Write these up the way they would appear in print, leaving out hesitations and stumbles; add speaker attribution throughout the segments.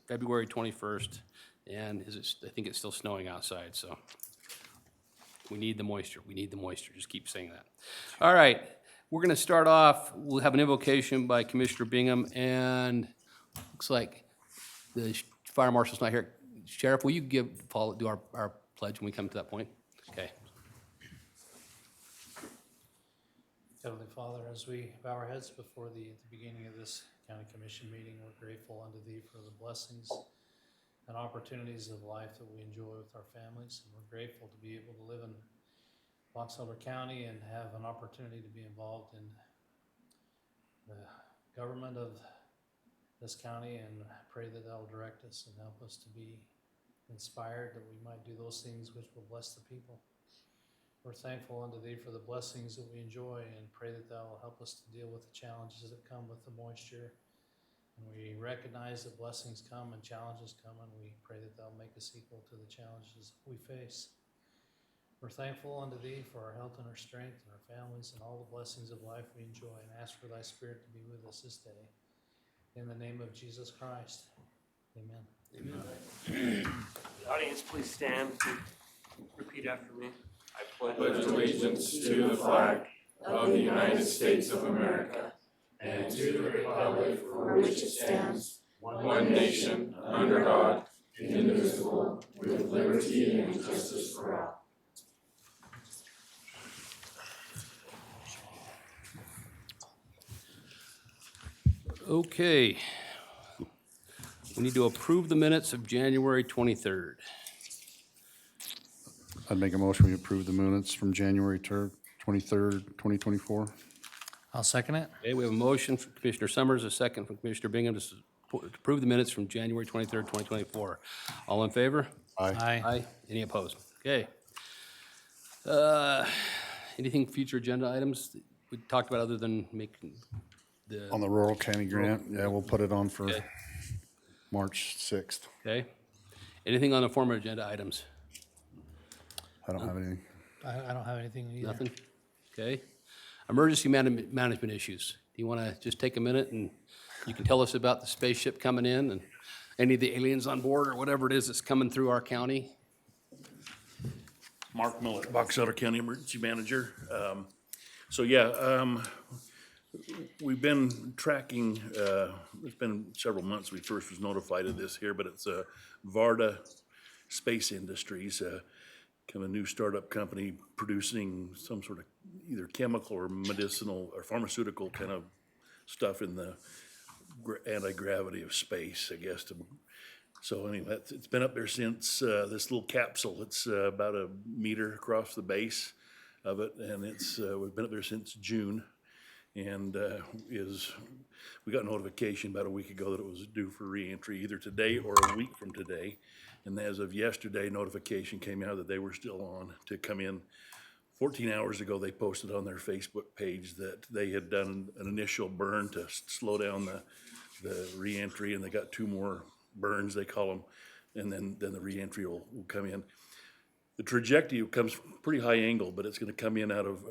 Speaker 1: February 21st, and I think it's still snowing outside, so we need the moisture. We need the moisture. Just keep saying that. All right, we're going to start off. We'll have an invocation by Commissioner Bingham, and looks like the fire marshal's not here. Sheriff, will you do our pledge when we come to that point? Okay.
Speaker 2: Heavenly Father, as we bow our heads before thee at the beginning of this county commission meeting, we're grateful unto thee for the blessings and opportunities of life that we enjoy with our families. And we're grateful to be able to live in Box Elder County and have an opportunity to be involved in the government of this county, and pray that thou will direct us and help us to be inspired that we might do those things which will bless the people. We're thankful unto thee for the blessings that we enjoy, and pray that thou will help us to deal with the challenges that come with the moisture. And we recognize that blessings come and challenges come, and we pray that thou make us equal to the challenges we face. We're thankful unto thee for our health and our strength and our families and all the blessings of life we enjoy, and ask for thy spirit to be with us this day. In the name of Jesus Christ, amen.
Speaker 1: Amen.
Speaker 3: The audience, please stand. Repeat after me. I
Speaker 4: pledge allegiance to the flag of the United States of America and to the republic for which it stands, one nation, under God, indivisible, with liberty and justice for all.
Speaker 1: Okay. We need to approve the minutes of January 23rd.
Speaker 5: I'd make a motion we approve the minutes from January 23rd, 2024.
Speaker 2: I'll second it.
Speaker 1: Okay, we have a motion from Commissioner Summers, a second from Commissioner Bingham to approve the minutes from January 23rd, 2024. All in favor?
Speaker 5: Aye.
Speaker 1: Aye. Any opposed? Okay. Anything future agenda items that we talked about other than making the...
Speaker 5: On the rural county grant, yeah, we'll put it on for
Speaker 1: Okay.
Speaker 5: March 6th.
Speaker 1: Okay. Anything on the former agenda items?
Speaker 5: I don't have anything.
Speaker 2: I don't have anything either.
Speaker 1: Nothing? Okay. Emergency management issues. Do you want to just take a minute and you can tell us about the spaceship coming in and any of the aliens on board or whatever it is that's coming through our county?
Speaker 6: Mark Miller, Box Elder County Emergency Manager. We've been tracking, it's been several months we first was notified of this here, but it's Varda Space Industries, kind of a new startup company producing some sort of either chemical or medicinal or pharmaceutical kind of stuff in the anti-gravity of space, I guess. So anyway, it's been up there since this little capsule. It's about a meter across the base of it, and we've been up there since June. And we got notification about a week ago that it was due for reentry either today or a week from today. And as of yesterday, notification came out that they were still on to come in. 14 hours ago, they posted on their Facebook page that they had done an initial burn to slow down the reentry, and they got 2 more burns, they call them, and then the reentry will come in. The trajectory comes from pretty high angle, but it's going to come in out of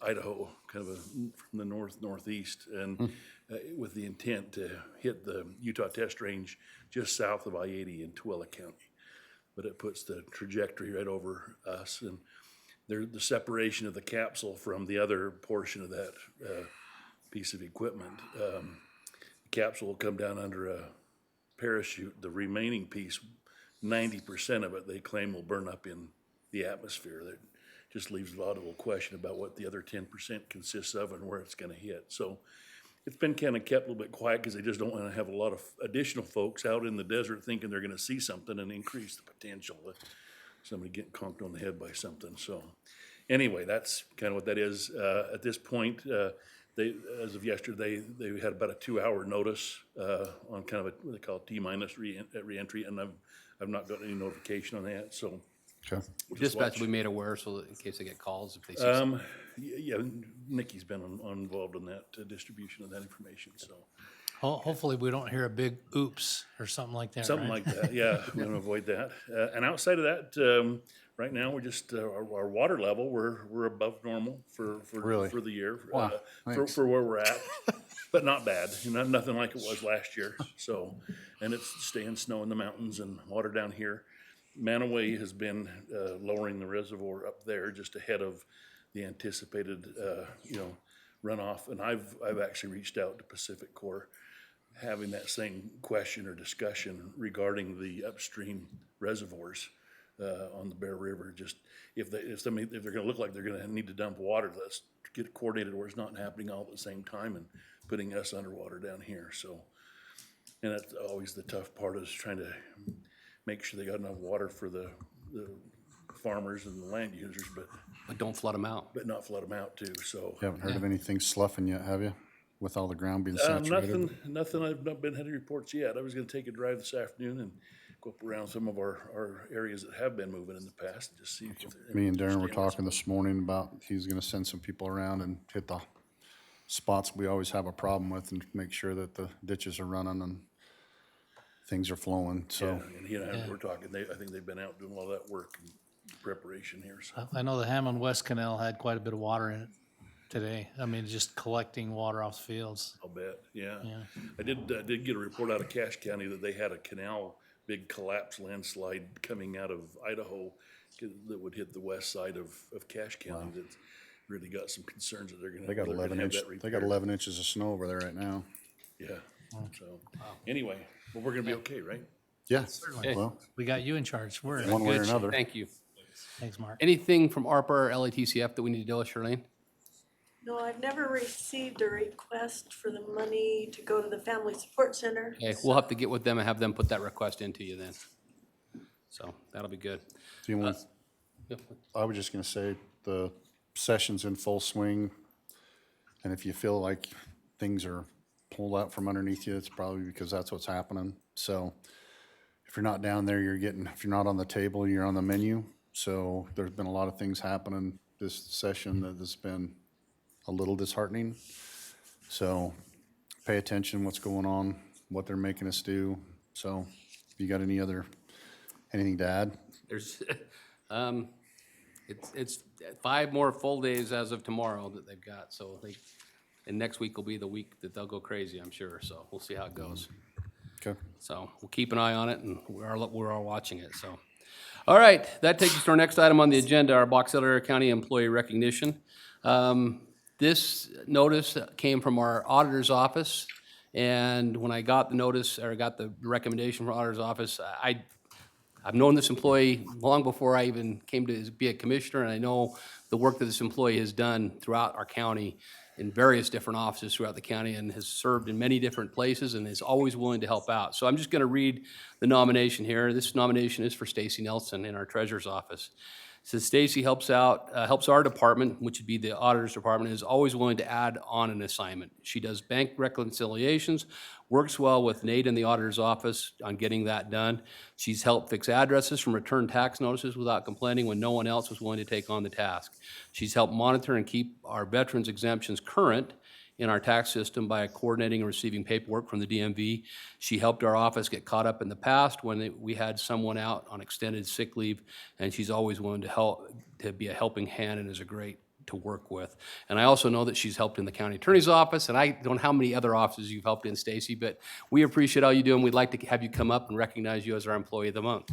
Speaker 6: Idaho, kind of from the northeast, and with the intent to hit the Utah test range just south of I-80 in Tooele County. But it puts the trajectory right over us, and the separation of the capsule from the other portion of that piece of equipment. The capsule will come down under a parachute. The remaining piece, 90% of it, they claim will burn up in the atmosphere. That just leaves a lot of question about what the other 10% consists of and where it's going to hit. So it's been kind of kept a little bit quiet because they just don't want to have a lot of additional folks out in the desert thinking they're going to see something and increase the potential of somebody getting conked on the head by something. So anyway, that's kind of what that is. At this point, as of yesterday, they had about a 2-hour notice on kind of what they call T-minus re-entry, and I've not gotten any notification on that, so.
Speaker 5: Okay.
Speaker 1: Dispatch will be made aware so that in case they get calls, if they see something.
Speaker 6: Yeah, Nikki's been involved in that distribution of that information, so.
Speaker 2: Hopefully we don't hear a big oops or something like that,
Speaker 6: Something
Speaker 2: right?
Speaker 6: like that, yeah, we're gonna avoid that. And outside of that, right now, we're just, our water level, we're above normal for
Speaker 5: Really?
Speaker 6: the year.
Speaker 5: Wow, thanks.
Speaker 6: For where we're at. but not bad, nothing like it was last year, so, and it's staying snow in the mountains and water down here. Manaway has been, lowering the reservoir up there just ahead of the anticipated, runoff, and I've actually reached out to Pacific Corps, having that same question or discussion regarding the upstream reservoirs, on the Bear River, just if they're gonna look like they're gonna need to dump water, let's get it coordinated where it's not happening all at the same time and putting us underwater down here, so. And that's always the tough part, is trying to make sure they got enough water for the farmers and the land users,
Speaker 1: But don't flood them out.
Speaker 6: but not flood them out too, so.
Speaker 5: You haven't heard of anything sloughing yet, have you? With all the ground being saturated?
Speaker 6: Nothing, I've not been had any reports yet. I was gonna take a drive this afternoon and go up around some of our areas that have been moving in the past, and just see. if
Speaker 5: Me and Darren were
Speaker 6: understand what's
Speaker 5: talking this morning about he's gonna send some people around and hit the spots we always have a problem with and make sure that the ditches are running and things are flowing, so.
Speaker 6: Yeah, and he and I were talking, I think they've been out doing all that work in preparation here, so.
Speaker 2: I know the Hammond West Canal had quite a bit of water in it today. I mean, just collecting water off the fields.
Speaker 6: I'll bet, yeah.
Speaker 2: Yeah.
Speaker 6: I did get a report out of Cache County that they had a canal, big collapse landslide coming out of Idaho that would hit the west side of Cache County. That's really got some concerns that they're gonna.
Speaker 5: They got
Speaker 6: they're gonna
Speaker 5: 11
Speaker 6: have
Speaker 5: inch,
Speaker 6: that
Speaker 5: they got
Speaker 6: repaired.
Speaker 5: 11 inches of snow over there right now.
Speaker 6: Yeah, so, anyway, well, we're gonna be okay, right?
Speaker 5: Yeah,
Speaker 1: Okay.
Speaker 5: well,
Speaker 2: We got you in charge. We're,
Speaker 5: one way or
Speaker 1: Good.
Speaker 5: another.
Speaker 1: Thank you.
Speaker 2: thanks, Mark.
Speaker 1: Anything from ARPA or LATCF that we need to deal with, Charlene?
Speaker 7: No, I've never received a request for the money to go to the Family Support Center.
Speaker 1: Okay, we'll have to get with them and have them put that request into you then. So that'll be good.
Speaker 5: Do you want, I was just gonna say, the session's in full swing, and if you feel like things are pulled out from underneath you, it's probably because that's what's happening. So if you're not down there, if you're not on the table, you're on the menu. So there's been a lot of things happening this session that has been a little disheartening. So pay attention what's going on, what they're making us do. So if you got anything to add?
Speaker 1: There's, it's 5 more full days as of tomorrow that they've got, so and next week will be the week that they'll go crazy, I'm sure, so we'll see how it goes.
Speaker 5: Okay.
Speaker 1: So we'll keep an eye on it, and we're all watching it, so. All right, that takes us to our next item on the agenda, our Box Elder County Employee Recognition. This notice came from our auditor's office, and when I got the notice, or got the recommendation from our auditor's office, I've known this employee long before I even came to be a commissioner, and I know the work that this employee has done throughout our county in various different offices throughout the county, and has served in many different places and is always willing to help out. So I'm just gonna read the nomination here. This nomination is for Stacy Nelson in our treasurer's office. It says Stacy helps our department, which would be the auditor's department, is always willing to add on an assignment. She does bank reconciliations, works well with Nate in the auditor's office on getting that done. She's helped fix addresses from return tax notices without complaining when no one else was willing to take on the task. She's helped monitor and keep our veterans exemptions current in our tax system by coordinating and receiving paperwork from the DMV. She helped our office get caught up in the past when we had someone out on extended sick leave, and she's always willing to help, to be a helping hand, and is a great to work with. And I also know that she's helped in the county attorney's office, and I don't know how many other offices you've helped in, Stacy, but we appreciate all you do, and we'd like to have you come up and recognize you as our Employee of the Month.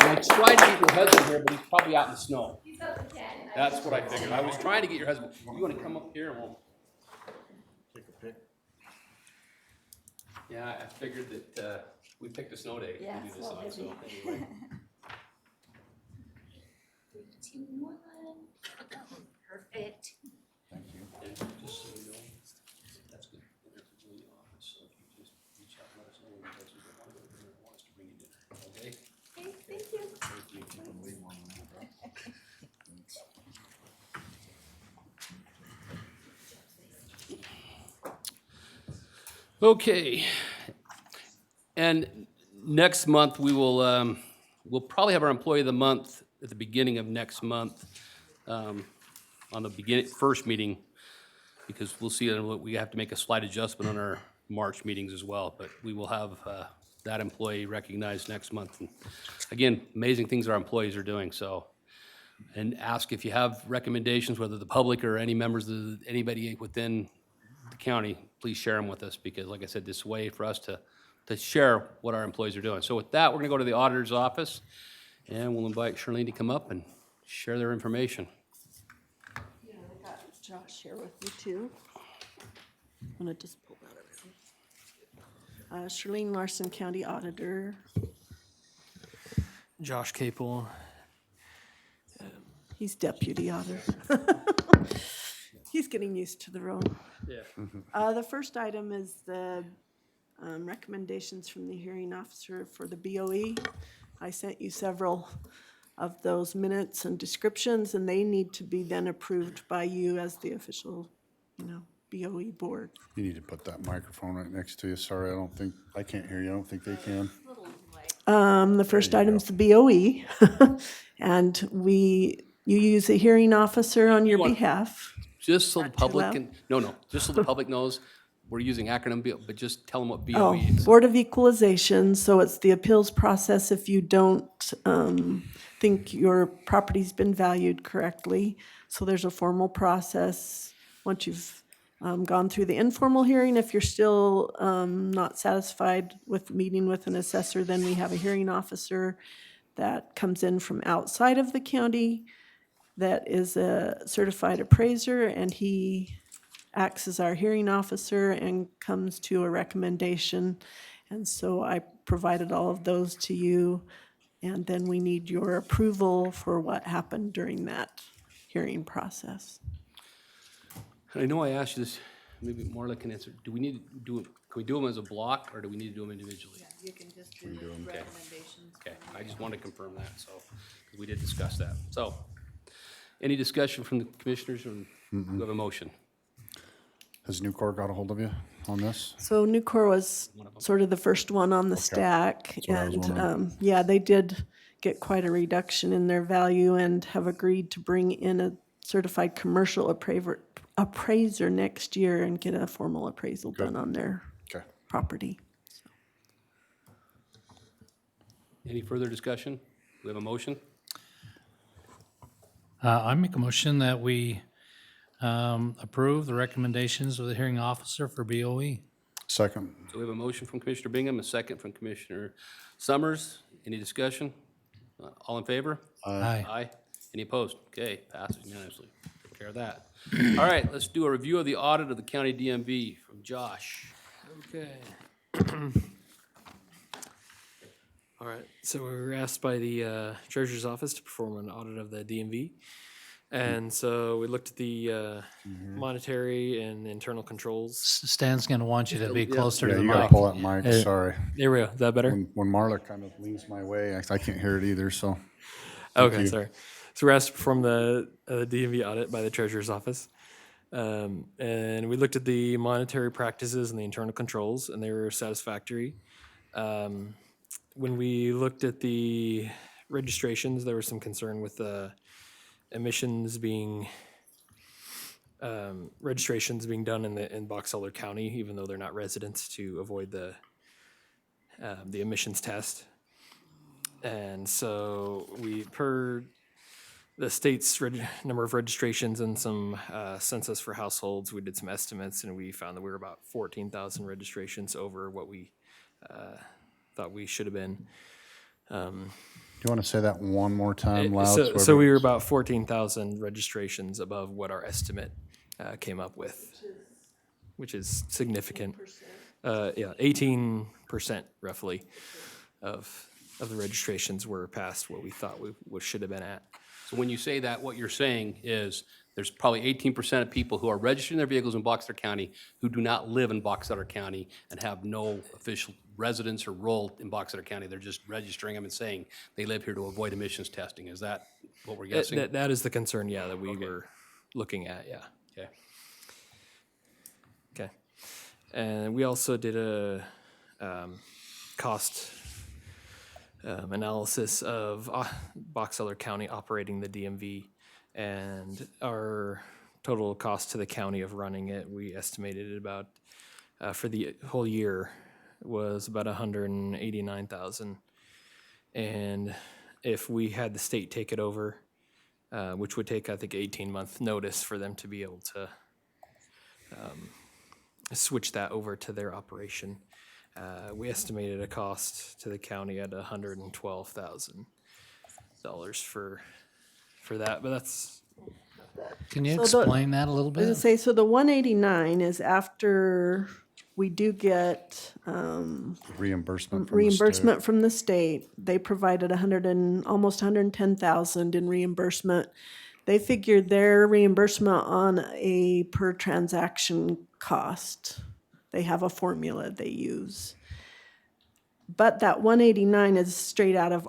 Speaker 1: I tried to get your husband here, but he's probably out in the snow.
Speaker 8: He's up to 10.
Speaker 1: That's what I figured. I was trying to get your husband. You want to come up here and we'll
Speaker 5: Take a pic.
Speaker 1: Yeah, I figured that we picked a snow day
Speaker 8: Yeah,
Speaker 1: to do
Speaker 8: it's
Speaker 1: this
Speaker 8: a little
Speaker 1: on, so
Speaker 8: busy.
Speaker 1: anyway.
Speaker 8: 3, 2, 1. Perfect.
Speaker 5: Thank you.
Speaker 1: And just so you know, that's good. We're in the office, so if you just reach out and let us know when you guys want to go to dinner or want us to bring you dinner, okay?
Speaker 8: Okay, thank you.
Speaker 1: Okay. And next month, we will, we'll probably have our Employee of the Month at the beginning of next month, on the first meeting, because we'll see, we have to make a slight adjustment on our March meetings as well, but we will have that employee recognized next month. And again, amazing things our employees are doing, so and ask if you have recommendations, whether the public or any members of, anybody within the county, please share them with us, because like I said, this way for us to share what our employees are doing. So with that, we're gonna go to the auditor's office, and we'll invite Charlene to come up and share their information.
Speaker 7: Yeah, I got Josh here with me too. I'm gonna just pull that over. Charlene Larson, County Auditor.
Speaker 9: Josh Capel.
Speaker 7: He's Deputy Auditor. He's getting used to the role.
Speaker 9: Yeah.
Speaker 7: The first item is the recommendations from the hearing officer for the BOE. I sent you several of those minutes and descriptions, and they need to be then approved by you as the official, BOE board.
Speaker 5: You need to put that microphone right next to you. Sorry, I can't hear you. I don't think they can.
Speaker 7: The first item's the BOE, and you use a hearing officer on your behalf.
Speaker 1: Just so the
Speaker 7: Not too
Speaker 1: public
Speaker 7: loud?
Speaker 1: can, just so the public knows, we're using acronym, but just tell them what BOE
Speaker 7: Oh,
Speaker 1: is.
Speaker 7: Board of Equalization, so it's the appeals process if you don't think your property's been valued correctly. So there's a formal process. Once you've gone through the informal hearing, if you're still not satisfied with meeting with an assessor, then we have a hearing officer that comes in from outside of the county that is a certified appraiser, and he acts as our hearing officer and comes to a recommendation. And so I provided all of those to you, and then we need your approval for what happened during that hearing process.
Speaker 1: And I know I asked you this, maybe Marla can answer. Do we need to do it, can we do them as a block, or do we need to do them individually?
Speaker 7: You can just do the recommendations.
Speaker 1: Okay, I just wanted to confirm that, so, 'cause we did discuss that. So, any discussion from the commissioners, or do we have a motion?
Speaker 5: Has Nucor got a hold of you on this?
Speaker 7: So Nucor was sort of the first one on the stack,
Speaker 5: what I was
Speaker 7: and,
Speaker 5: wondering.
Speaker 7: yeah, they did get quite a reduction in their value and have agreed to bring in a certified commercial appraiser next year and get a formal appraisal done on their
Speaker 5: Okay.
Speaker 7: property.
Speaker 1: Any further discussion? We have a motion?
Speaker 2: I make a motion that we approve the recommendations of the hearing officer for BOE.
Speaker 5: Second.
Speaker 1: So we have a motion from Commissioner Bingham, a second from Commissioner Summers. Any discussion? All in favor?
Speaker 2: Aye.
Speaker 1: Aye. Any opposed? Okay, passes unanimously. Take care of that. All right, let's do a review of the audit of the county DMV from Josh.
Speaker 9: Okay. All right, so we were asked by the treasurer's office to perform an audit of the DMV. And so we looked at the monetary and internal controls.
Speaker 2: Stan's gonna want you to be closer to
Speaker 5: Yeah,
Speaker 2: the
Speaker 5: you gotta
Speaker 2: mic.
Speaker 5: pull that mic, sorry.
Speaker 9: There we go, is that better?
Speaker 5: When Marla kind of leans my way, I can't hear it either, so.
Speaker 9: Okay,
Speaker 5: you.
Speaker 9: sorry. So we're asked to perform the DMV audit by the treasurer's office. And we looked at the monetary practices and the internal controls, and they were satisfactory. When we looked at the registrations, there was some concern with emissions being, registrations being done in Box Elder County, even though they're not residents, to avoid the emissions test. And so we, per the state's number of registrations and some census for households, we did some estimates, and we found that we were about 14,000 registrations over what we thought we should have been.
Speaker 5: Do you want to say that one more time loud?
Speaker 9: So we were about 14,000 registrations above what our estimate came up with, which is significant. 18% roughly of the registrations were past what we thought we should have been at.
Speaker 1: So when you say that, what you're saying is there's probably 18% of people who are registering their vehicles in Box Elder County who do not live in Box Elder County and have no official residence or role in Box Elder County. They're just registering them and saying they live here to avoid emissions testing. Is that what we're guessing?
Speaker 9: That is the concern, yeah, that we were looking at, yeah.
Speaker 1: Okay.
Speaker 9: Okay. And we also did a cost analysis of Box Elder County operating the DMV, and our total cost to the county of running it, we estimated it about, for the whole year, was about $189,000. And if we had the state take it over, which would take, I think, 18-month notice for them to be able to switch that over to their operation. We estimated a cost to the county at $112,000 for that, but that's,
Speaker 2: Can you
Speaker 7: So the-
Speaker 2: explain that a little
Speaker 7: I was gonna
Speaker 2: bit?
Speaker 7: say, so the 189 is after we do get
Speaker 5: Reimbursement from the state.
Speaker 7: reimbursement from the state. They provided almost 110,000 in reimbursement. They figured their reimbursement on a per transaction cost. They have a formula they use. But that 189 is straight out of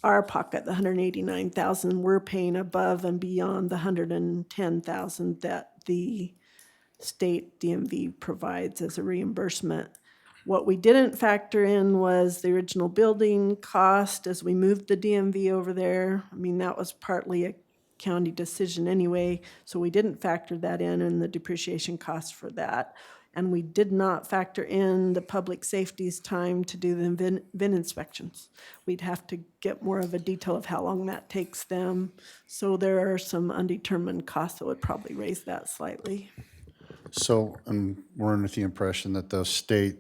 Speaker 7: our pocket, the 189,000. We're paying above and beyond the 110,000 that the state DMV provides as a reimbursement. What we didn't factor in was the original building cost as we moved the DMV over there. I mean, that was partly a county decision anyway, so we didn't factor that in the depreciation cost for that. And we did not factor in the public safety's time to do the VIN inspections. We'd have to get more of a detail of how long that takes them. So there are some undetermined costs that would probably raise that slightly.
Speaker 5: So, and we're under the impression that the state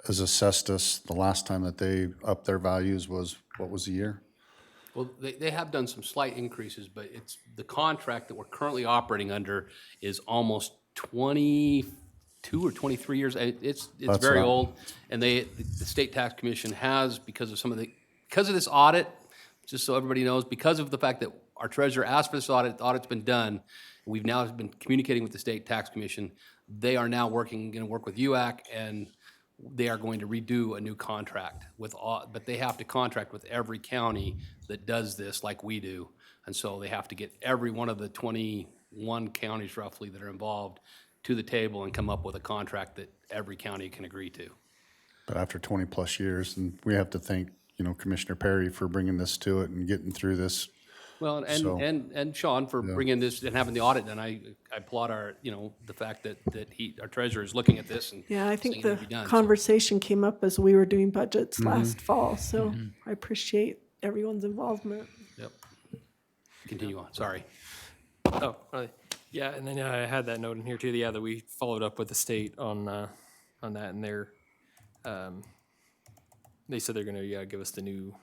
Speaker 5: has assessed us, the last time that they upped their values was, what was the year?
Speaker 1: Well, they have done some slight increases, but it's, the contract that we're currently operating under is almost 22 or 23 years. It's
Speaker 5: That's
Speaker 1: very
Speaker 5: right.
Speaker 1: old. And the State Tax Commission has, because of this audit, just so everybody knows, because of the fact that our treasurer asked for this audit, the audit's been done, we've now been communicating with the State Tax Commission. They are now gonna work with UAC, and they are going to redo a new contract with all, but they have to contract with every county that does this like we do. And so they have to get every one of the 21 counties roughly that are involved to the table and come up with a contract that every county can agree to.
Speaker 5: But after 20-plus years, and we have to thank, Commissioner Perry for bringing this to it and getting through this.
Speaker 1: Well,
Speaker 5: So-
Speaker 1: and Sean for bringing this and having the audit done. I applaud our, the fact that our treasurer is looking at this and
Speaker 7: Yeah, I
Speaker 1: saying
Speaker 7: think
Speaker 1: it
Speaker 7: the
Speaker 1: needs to be done. So,
Speaker 7: conversation came up as we were doing budgets last fall, so I appreciate everyone's involvement.
Speaker 1: Yep. Continue on, sorry.
Speaker 9: oh, yeah, and then I had that note in here too, yeah, that we followed up with the state on that, and they said they're gonna, give us the new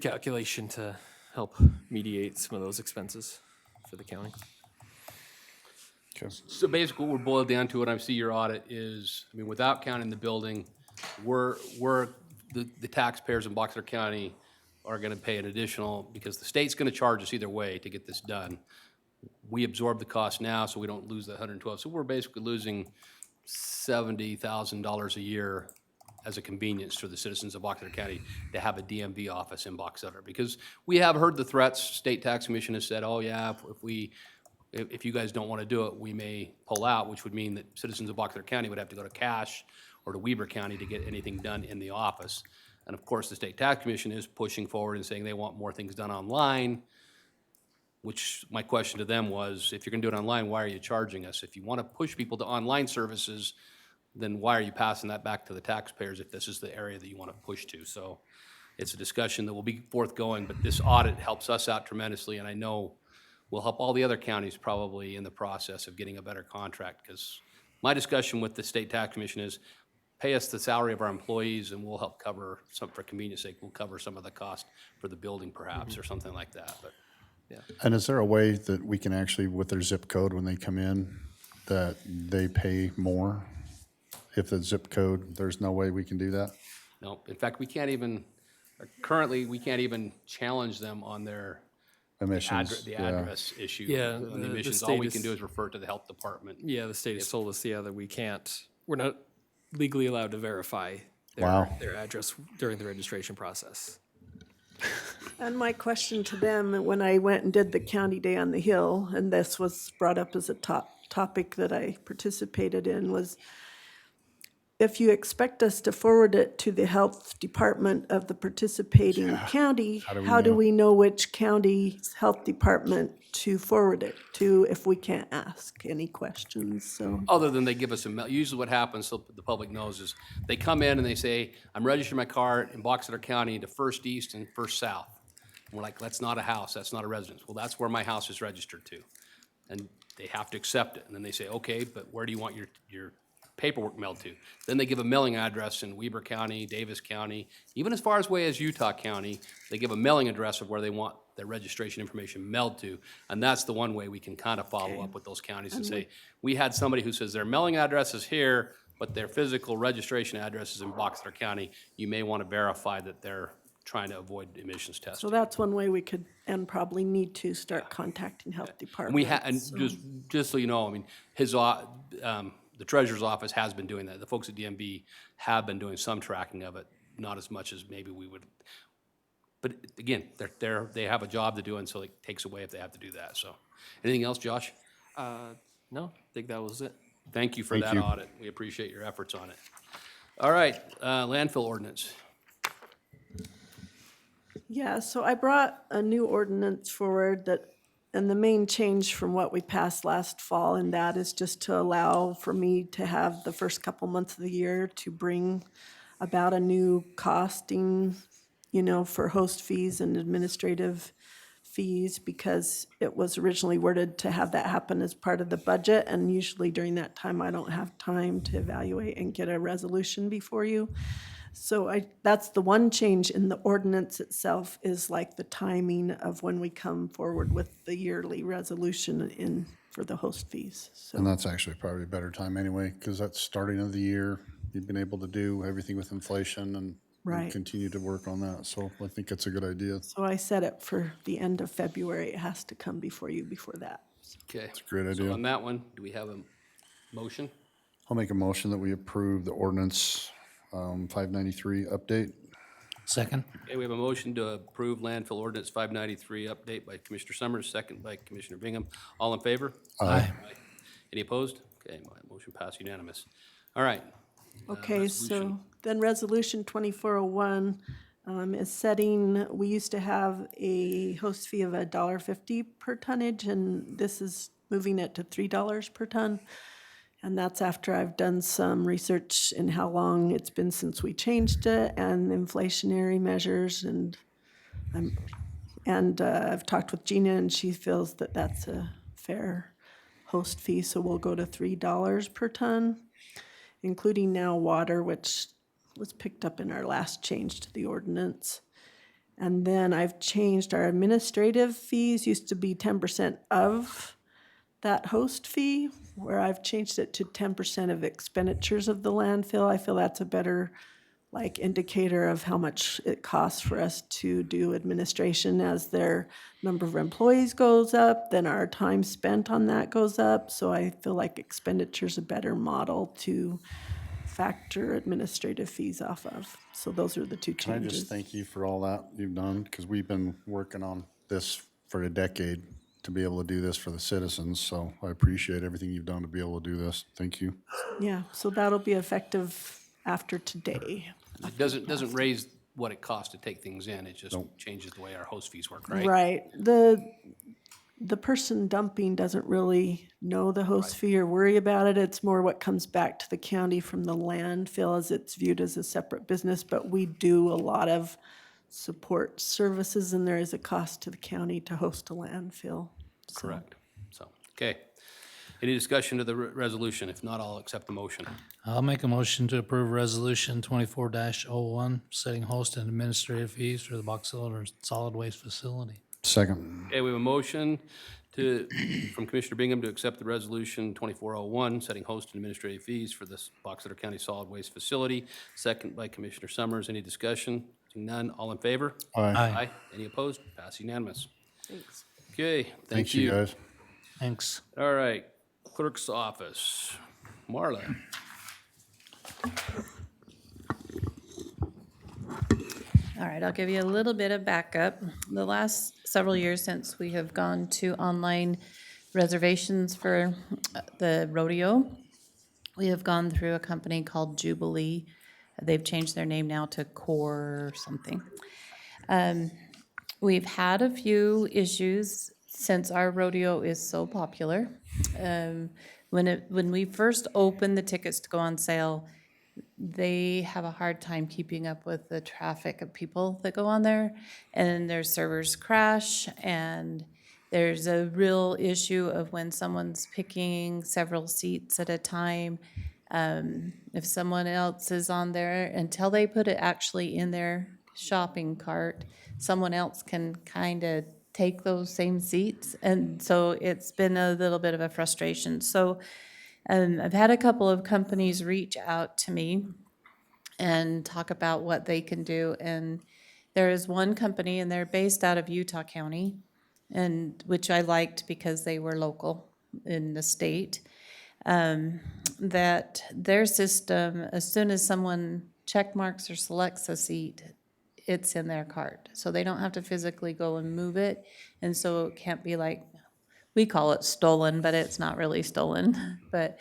Speaker 9: calculation to help mediate some of those expenses for the county.
Speaker 1: So basically, what we're boiled down to, and I see your audit is, I mean, without counting the building, the taxpayers in Box Elder County are gonna pay an additional, because the state's gonna charge us either way to get this done. We absorb the cost now, so we don't lose the 112. So we're basically losing $70,000 a year as a convenience to the citizens of Box Elder County to have a DMV office in Box Elder. Because we have heard the threats, State Tax Commission has said, oh yeah, if you guys don't want to do it, we may pull out, which would mean that citizens of Box Elder County would have to go to Cache or to Weber County to get anything done in the office. And of course, the State Tax Commission is pushing forward and saying they want more things done online, which my question to them was, if you're gonna do it online, why are you charging us? If you wanna push people to online services, then why are you passing that back to the taxpayers if this is the area that you wanna push to? So it's a discussion that will be forthgoing, but this audit helps us out tremendously, and I know will help all the other counties probably in the process of getting a better contract, because my discussion with the State Tax Commission is, pay us the salary of our employees and we'll help cover some, for convenience sake, we'll cover some of the cost for the building perhaps, or something like that, but.
Speaker 5: And is there a way that we can actually, with their zip code, when they come in, that they pay more? If the zip code, there's no way we can do that?
Speaker 1: No, in fact, we can't even, currently, we can't even challenge them on their
Speaker 5: Emissions,
Speaker 1: the
Speaker 5: yeah.
Speaker 1: address issue.
Speaker 9: Yeah,
Speaker 1: On
Speaker 9: the
Speaker 1: the emissions,
Speaker 9: state
Speaker 1: all we
Speaker 9: is-
Speaker 1: can do is refer to the health department.
Speaker 9: Yeah, the state has told us, that we can't, we're not legally allowed to verify
Speaker 5: Wow.
Speaker 9: their address during the registration process.
Speaker 7: And my question to them, when I went and did the county day on the Hill, and this was brought up as a topic that I participated in, was if you expect us to forward it to the health department of the participating county, how do we know which county's health department to forward it to if we can't ask any questions? So,
Speaker 1: Other than they give us usually what happens, so the public knows, is they come in and they say, I'm registering my car in Box Elder County to First East and First South. We're like, that's not a house, that's not a residence. Well, that's where my house is registered to. And they have to accept it. And then they say, okay, but where do you want your paperwork mailed to? Then they give a mailing address in Weber County, Davis County, even as far away as Utah County, they give a mailing address of where they want their registration information mailed to. And that's the one way we can kind of follow up with those counties and say, we had somebody who says their mailing address is here, but their physical registration address is in Box Elder County. You may want to verify that they're trying to avoid emissions
Speaker 7: So
Speaker 1: testing.
Speaker 7: that's one way we could, and probably need to start contacting health
Speaker 1: And
Speaker 7: departments.
Speaker 1: we and
Speaker 7: so-
Speaker 1: just so you know, I mean, the treasurer's office has been doing that. The folks at DMB have been doing some tracking of it, not as much as maybe we would. But again, they have a job to do, and so it takes away if they have to do that, so. Anything else, Josh?
Speaker 9: No, I think that was it.
Speaker 1: Thank you for
Speaker 5: Thank
Speaker 1: that
Speaker 5: you.
Speaker 1: audit. We appreciate your efforts on it. All right, landfill ordinance.
Speaker 7: Yeah, so I brought a new ordinance forward that, and the main change from what we passed last fall, and that is just to allow for me to have the first couple months of the year to bring about a new costing, for host fees and administrative fees, because it was originally worded to have that happen as part of the budget, and usually during that time, I don't have time to evaluate and get a resolution before you. So that's the one change in the ordinance itself, is like the timing of when we come forward with the yearly resolution for the host fees, so.
Speaker 5: And that's actually probably a better time anyway, because that's starting of the year. You've been able to do everything with inflation and
Speaker 7: Right.
Speaker 5: continue to work on that. So I think it's a good idea.
Speaker 7: So I set it for the end of February. It has to come before you before that.
Speaker 1: Okay.
Speaker 5: It's a great
Speaker 1: So
Speaker 5: idea.
Speaker 1: on that one, do we have a motion?
Speaker 5: I'll make a motion that we approve the ordinance 593 update.
Speaker 2: Second?
Speaker 1: Okay, we have a motion to approve landfill ordinance 593 update by Commissioner Summers, second by Commissioner Bingham. All in favor?
Speaker 2: Aye.
Speaker 1: Any opposed? Okay, my motion passed unanimous. All right.
Speaker 7: Okay, so
Speaker 1: resolution.
Speaker 7: then Resolution 2401 is setting, we used to have a host fee of $1.50 per tonnage, and this is moving it to $3 per ton. And that's after I've done some research in how long it's been since we changed it and inflationary measures, and I've talked with Gina, and she feels that that's a fair host fee, so we'll go to $3 per ton, including now water, which was picked up in our last change to the ordinance. And then I've changed our administrative fees, used to be 10% of that host fee, where I've changed it to 10% of expenditures of the landfill. I feel that's a better indicator of how much it costs for us to do administration. As their number of employees goes up, then our time spent on that goes up. So I feel like expenditure's a better model to factor administrative fees off of. So those are the two
Speaker 5: Can I
Speaker 7: changes.
Speaker 5: just thank you for all that you've done? Because we've been working on this for a decade to be able to do this for the citizens. So I appreciate everything you've done to be able to do this. Thank you.
Speaker 7: Yeah, so that'll be effective after today.
Speaker 1: It doesn't raise what it costs to take things in, it just changes the way our host fees work, right?
Speaker 7: Right. The person dumping doesn't really know the host fee or worry about it. It's more what comes back to the county from the landfill, as it's viewed as a separate business. But we do a lot of support services, and there is a cost to the county to host a landfill. So-
Speaker 1: Correct. So, okay. Any discussion of the resolution? If not, I'll accept the motion.
Speaker 2: I'll make a motion to approve Resolution 24-01, setting host and administrative fees for the Box Elder Solid Waste Facility.
Speaker 5: Second.
Speaker 1: Okay, we have a motion from Commissioner Bingham to accept the resolution 2401, setting host and administrative fees for this Box Elder County Solid Waste Facility. Second by Commissioner Summers. Any discussion? Seeing none, all in favor?
Speaker 5: Aye.
Speaker 1: Any opposed? Pass unanimous.
Speaker 7: Thanks.
Speaker 1: Okay, thank
Speaker 5: Thanks, you guys.
Speaker 2: Thanks.
Speaker 1: All right, clerk's office. Marla.
Speaker 10: All right, I'll give you a little bit of backup. The last several years since we have gone to online reservations for the rodeo, we have gone through a company called Jubilee. They've changed their name now to Core something. We've had a few issues since our rodeo is so popular. When we first opened the tickets to go on sale, they have a hard time keeping up with the traffic of people that go on there, and their servers crash, and there's a real issue of when someone's picking several seats at a time. If someone else is on there, until they put it actually in their shopping cart, someone else can kind of take those same seats, and so it's been a little bit of a frustration. So I've had a couple of companies reach out to me and talk about what they can do. And there is one company, and they're based out of Utah County, and which I liked because they were local in the state. That their system, as soon as someone check marks or selects a seat, it's in their cart. So they don't have to physically go and move it. And so it can't be like, we call it stolen, but it's not really stolen. But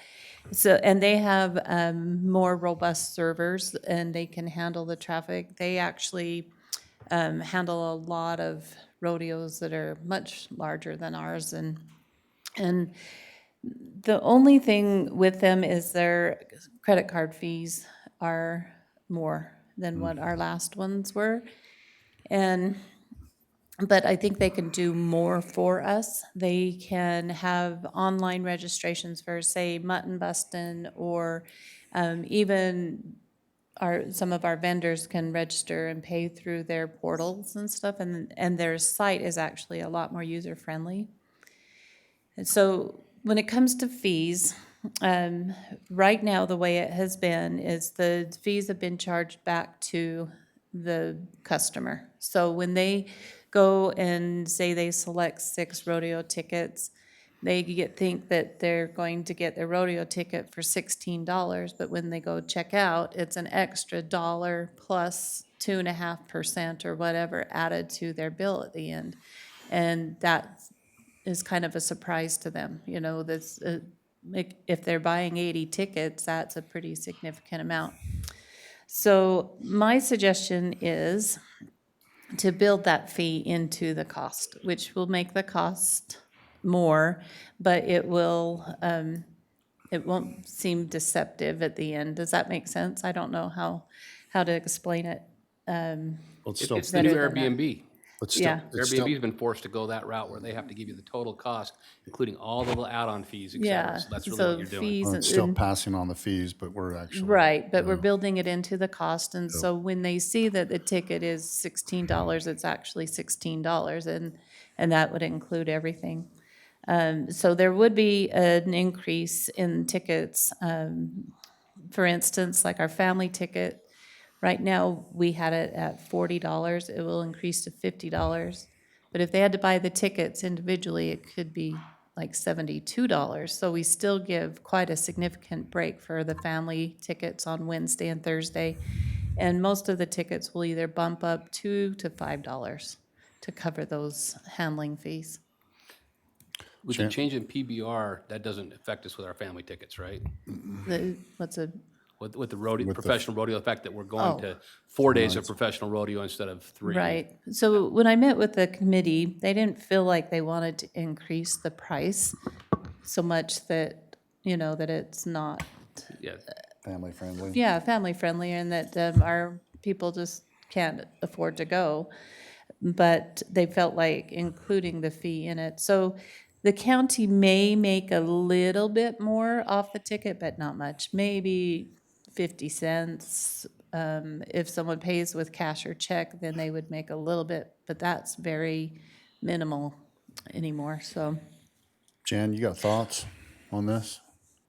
Speaker 10: so, and they have more robust servers, and they can handle the traffic. They actually handle a lot of rodeos that are much larger than ours, and the only thing with them is their credit card fees are more than what our last ones were. And but I think they can do more for us. They can have online registrations for, say, mutton busting, or even some of our vendors can register and pay through their portals and stuff, and their site is actually a lot more user-friendly. And so when it comes to fees, right now, the way it has been is the fees have been charged back to the customer. So when they go and say they select 6 rodeo tickets, they think that they're going to get their rodeo ticket for $16, but when they go check out, it's an extra dollar plus 2.5% or whatever added to their bill at the end. And that is kind of a surprise to them, you know, that's, if they're buying 80 tickets, that's a pretty significant amount. So my suggestion is to build that fee into the cost, which will make the cost more, but it won't seem deceptive at the end. Does that make sense? I don't know how to explain it.
Speaker 5: Well, it's still,
Speaker 1: It's the new
Speaker 10: better than that.
Speaker 1: Airbnb.
Speaker 5: it's still,
Speaker 10: Yeah.
Speaker 5: it's still,
Speaker 1: Airbnb's been forced to go that route where they have to give you the total cost, including all the little add-on fees, et
Speaker 10: Yeah.
Speaker 1: cetera. So that's really
Speaker 10: so
Speaker 1: what you're doing.
Speaker 10: fees
Speaker 5: well, it's still
Speaker 10: and-
Speaker 5: passing on the fees, but we're actually.
Speaker 10: Right, but we're building it into the cost, and so when they see that the ticket is $16, it's actually $16, and that would include everything. So there would be an increase in tickets. For instance, like our family ticket, right now, we had it at $40. It will increase to $50. But if they had to buy the tickets individually, it could be like $72. So we still give quite a significant break for the family tickets on Wednesday and Thursday. And most of the tickets will either bump up $2 to $5 to cover those handling fees.
Speaker 1: With the change in PBR, that doesn't affect us with our family tickets, right?
Speaker 10: What's a,
Speaker 1: With the rodeo,
Speaker 5: With the-
Speaker 1: professional rodeo, the fact that we're going
Speaker 10: Oh.
Speaker 1: to 4 days of professional rodeo instead of 3.
Speaker 10: right. So when I met with the committee, they didn't feel like they wanted to increase the price so much that, you know, that it's not,
Speaker 1: Yeah,
Speaker 5: Family friendly.
Speaker 10: yeah, family friendly, and that our people just can't afford to go. But they felt like including the fee in it. So the county may make a little bit more off the ticket, but not much, maybe 50 cents. If someone pays with cash or check, then they would make a little bit, but that's very minimal anymore, so.
Speaker 5: Jan, you got thoughts on this?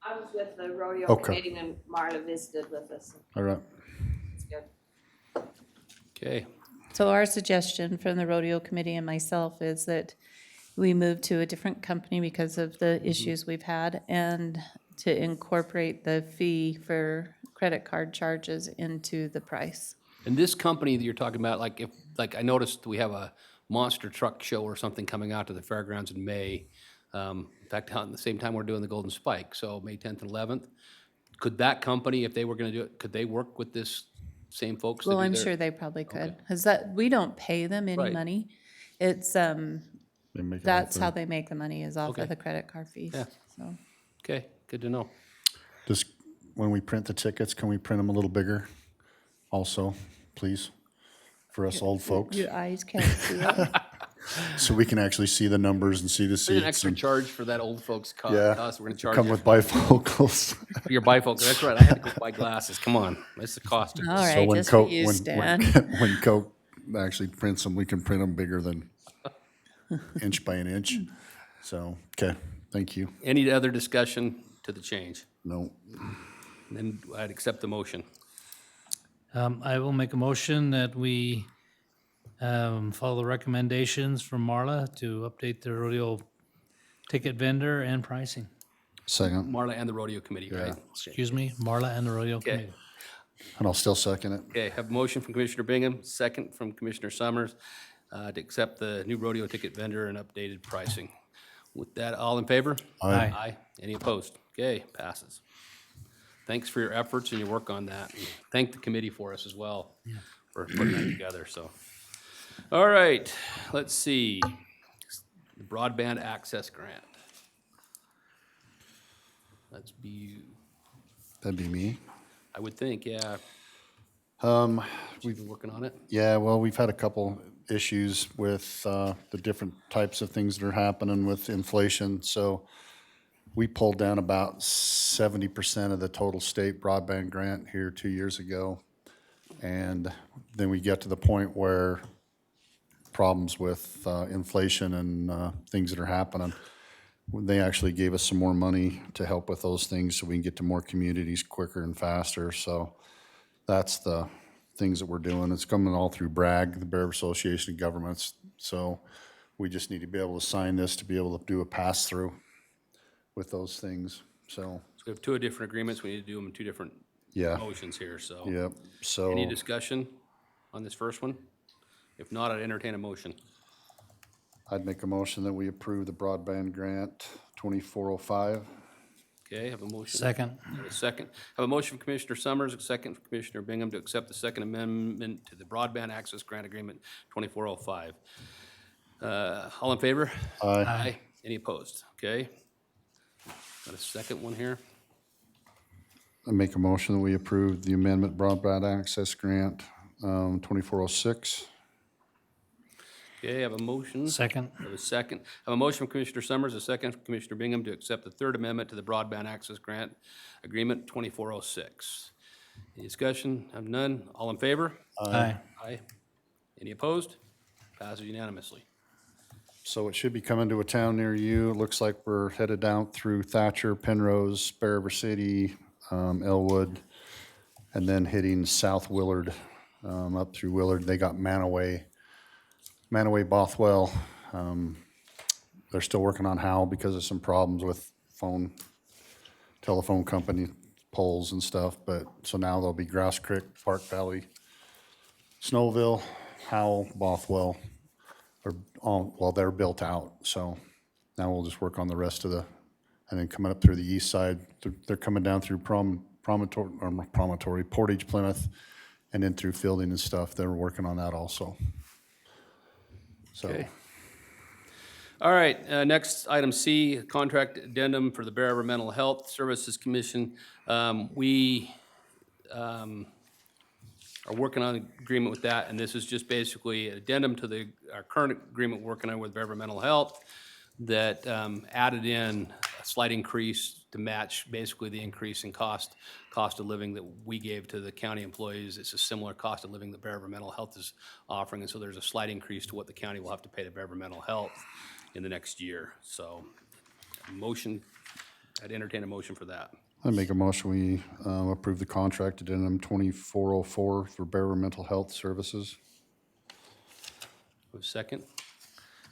Speaker 8: I was with the rodeo
Speaker 5: Okay.
Speaker 8: committee when Marla visited with us.
Speaker 5: All right.
Speaker 8: It's good.
Speaker 1: okay.
Speaker 10: So our suggestion from the rodeo committee and myself is that we move to a different company because of the issues we've had, and to incorporate the fee for credit card charges into the price.
Speaker 1: And this company that you're talking about, like I noticed we have a monster truck show or something coming out to the fairgrounds in May. In fact, at the same time we're doing the Golden Spike, so May 10th and 11th. Could that company, if they were gonna do it, could they work with this same folks?
Speaker 10: Well,
Speaker 1: that do
Speaker 10: I'm
Speaker 1: their-
Speaker 10: sure they probably could, because we don't pay them any
Speaker 1: Right.
Speaker 10: money. It's,
Speaker 5: They make it
Speaker 10: that's
Speaker 5: right
Speaker 10: how
Speaker 5: there.
Speaker 10: they make the money, is off
Speaker 1: Okay.
Speaker 10: of the credit card fees,
Speaker 1: Yeah.
Speaker 10: so.
Speaker 1: Okay, good to know.
Speaker 5: Does when we print the tickets, can we print them a little bigger also, please? For us old folks,
Speaker 10: Your eyes can't see it.
Speaker 5: so we can actually see the numbers and see the
Speaker 1: There's an
Speaker 5: seats.
Speaker 1: extra
Speaker 5: and-
Speaker 1: charge for that old folks
Speaker 5: Yeah,
Speaker 1: cost. We're gonna charge
Speaker 5: come
Speaker 1: you
Speaker 5: with bifocals.
Speaker 1: for your bifocal. That's right. I had to go buy glasses. Come on. That's the cost of
Speaker 10: All
Speaker 1: this.
Speaker 5: So
Speaker 10: right,
Speaker 5: when
Speaker 10: just for
Speaker 5: Coke,
Speaker 10: you,
Speaker 5: when,
Speaker 10: Stan.
Speaker 5: when Coke actually prints them, we can print them bigger than inch by an inch. So, okay, thank you.
Speaker 1: Any other discussion to the change?
Speaker 5: No,
Speaker 1: Then I'd accept the motion.
Speaker 2: I will make a motion that we follow the recommendations from Marla to update the rodeo ticket vendor and pricing.
Speaker 5: second,
Speaker 1: Marla and the rodeo committee, right? Okay.
Speaker 2: Excuse me, Marla and the rodeo committee.
Speaker 5: and I'll still second it.
Speaker 1: Okay, have a motion from Commissioner Bingham, second from Commissioner Summers, to accept the new rodeo ticket vendor and updated pricing. With that, all in favor?
Speaker 2: Aye.
Speaker 1: Aye. Any opposed? Okay, passes. Thanks for your efforts and your work on that. And thank the committee for us as well for putting that together, so. All right, let's see. The broadband access grant. That's be you,
Speaker 5: That'd be me.
Speaker 1: I would think, yeah. We've been working on it.
Speaker 5: Yeah, well, we've had a couple issues with the different types of things that are happening with inflation. So we pulled down about 70% of the total state broadband grant here 2 years ago. And then we get to the point where problems with inflation and things that are happening, they actually gave us some more money to help with those things so we can get to more communities quicker and faster. So that's the things that we're doing. It's coming all through BRAG, the Bear Association of Governments. So we just need to be able to sign this to be able to do a pass-through with those things. So,
Speaker 1: So we have two different agreements. We need to do them in two different
Speaker 5: yeah,
Speaker 1: motions here, so.
Speaker 5: yep. So
Speaker 1: Any discussion on this first one? If not, I'd entertain a motion.
Speaker 5: I'd make a motion that we approve the broadband grant 2405.
Speaker 1: Okay, have a motion.
Speaker 2: Second.
Speaker 1: Have a second. Have a motion from Commissioner Summers, a second from Commissioner Bingham to accept the second amendment to the Broadband Access Grant Agreement 2405. All in favor?
Speaker 5: Aye.
Speaker 1: Any opposed? Okay. Got a second one here?
Speaker 5: I make a motion that we approve the amendment broadband access grant 2406.
Speaker 1: Okay, have a motion.
Speaker 2: Second.
Speaker 1: Have a second. Have a motion from Commissioner Summers, a second from Commissioner Bingham to accept the third amendment to the Broadband Access Grant Agreement 2406. Any discussion? Have none. All in favor?
Speaker 2: Aye.
Speaker 1: Aye. Any opposed? Passes unanimously.
Speaker 5: So it should be coming to a town near you. It looks like we're headed down through Thatcher, Penrose, Bear River City, Elwood, and then hitting South Willard, up through Willard. They got Manaway, Bothwell. They're still working on Howell because of some problems with telephone company poles and stuff. But, so now there'll be Grass Creek, Park Valley, Snowville, Howell, Bothwell. They're built out, so now we'll just work on the rest of and then coming up through the east side, they're coming down through Portage, Plymouth, and then through Fielding and stuff. They're working on that also. So,
Speaker 1: Okay. All right, next, item C, contract addendum for the Bear River Mental Health Services Commission. We are working on an agreement with that, and this is just basically an addendum to our current agreement we're working on with Bear River Mental Health that added in a slight increase to match basically the increase in cost of living that we gave to the county employees. It's a similar cost of living that Bear River Mental Health is offering, and so there's a slight increase to what the county will have to pay to Bear River Mental Health in the next year. So, I'd entertain a motion for that.
Speaker 5: I make a motion, we approve the contract addendum 2404 for Bear River Mental Health Services.
Speaker 1: With a second,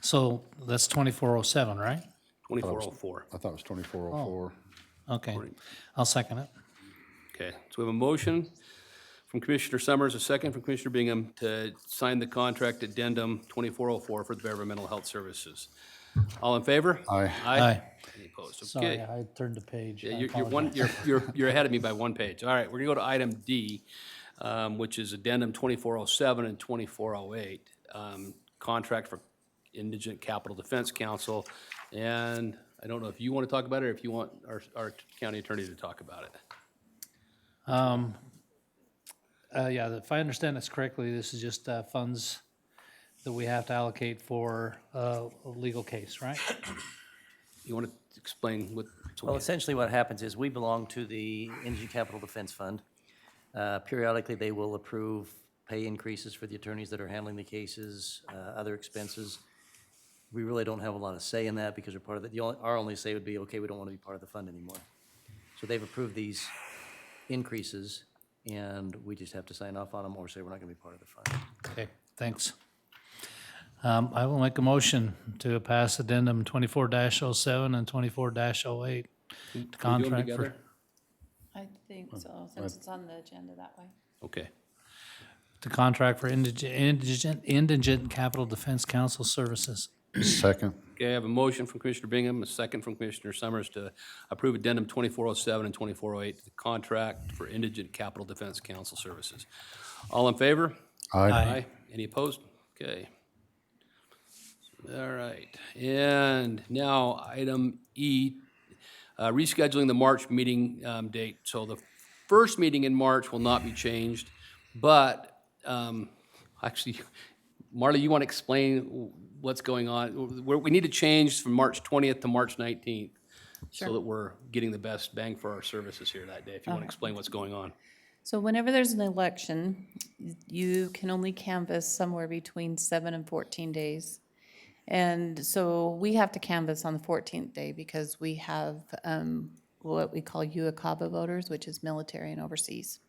Speaker 2: So that's 2407, right?
Speaker 1: 2404.
Speaker 5: I thought it was 2404.
Speaker 2: Okay. I'll second it.
Speaker 1: Okay, so we have a motion from Commissioner Summers, a second from Commissioner Bingham to sign the contract addendum 2404 for the Bear River Mental Health Services. All in favor?
Speaker 5: Aye.
Speaker 2: Aye.
Speaker 1: Any opposed?
Speaker 2: Sorry,
Speaker 1: Okay.
Speaker 2: I turned the page.
Speaker 1: Yeah,
Speaker 2: I
Speaker 1: you're
Speaker 2: apologize.
Speaker 1: you're ahead of me by one page. All right, we're gonna go to item D, which is addendum 2407 and 2408, contract for Indigent Capital Defense Council. And I don't know if you want to talk about it or if you want our county attorney to talk about it.
Speaker 2: Yeah, if I understand this correctly, this is just funds that we have to allocate for a legal case, right?
Speaker 1: You want to explain what?
Speaker 11: Well, essentially what happens is we belong to the Energy Capital Defense Fund. Periodically, they will approve pay increases for the attorneys that are handling the cases, other expenses. We really don't have a lot of say in that because we're part of it. Our only say would be, okay, we don't want to be part of the fund anymore. So they've approved these increases, and we just have to sign off on them or say we're not going to be part of the fund.
Speaker 2: Okay, thanks. I will make a motion to pass addendum 24-07 and 24-08 to
Speaker 1: we do 'em
Speaker 2: contract for,
Speaker 1: together?
Speaker 10: I think so, since it's on the agenda that way.
Speaker 1: Okay.
Speaker 2: to contract for indigent capital defense council services.
Speaker 5: Second.
Speaker 1: Okay, I have a motion from Commissioner Bingham, a second from Commissioner Summers to approve addendum 2407 and 2408, the contract for indigent capital defense council services. All in favor?
Speaker 5: Aye.
Speaker 1: Any opposed? Okay. All right, and now item E, rescheduling the March meeting date. So the first meeting in March will not be changed, but actually, Marla, you want to explain what's going on? We need to change from March 20th to March 19th so
Speaker 10: Sure.
Speaker 1: that we're getting the best bang for our services here that day. If you want to explain what's going on.
Speaker 10: So whenever there's an election, you can only canvass somewhere between 7 and 14 days. And so we have to canvass on the 14th day because we have what we call UACABA voters, which is military and overseas.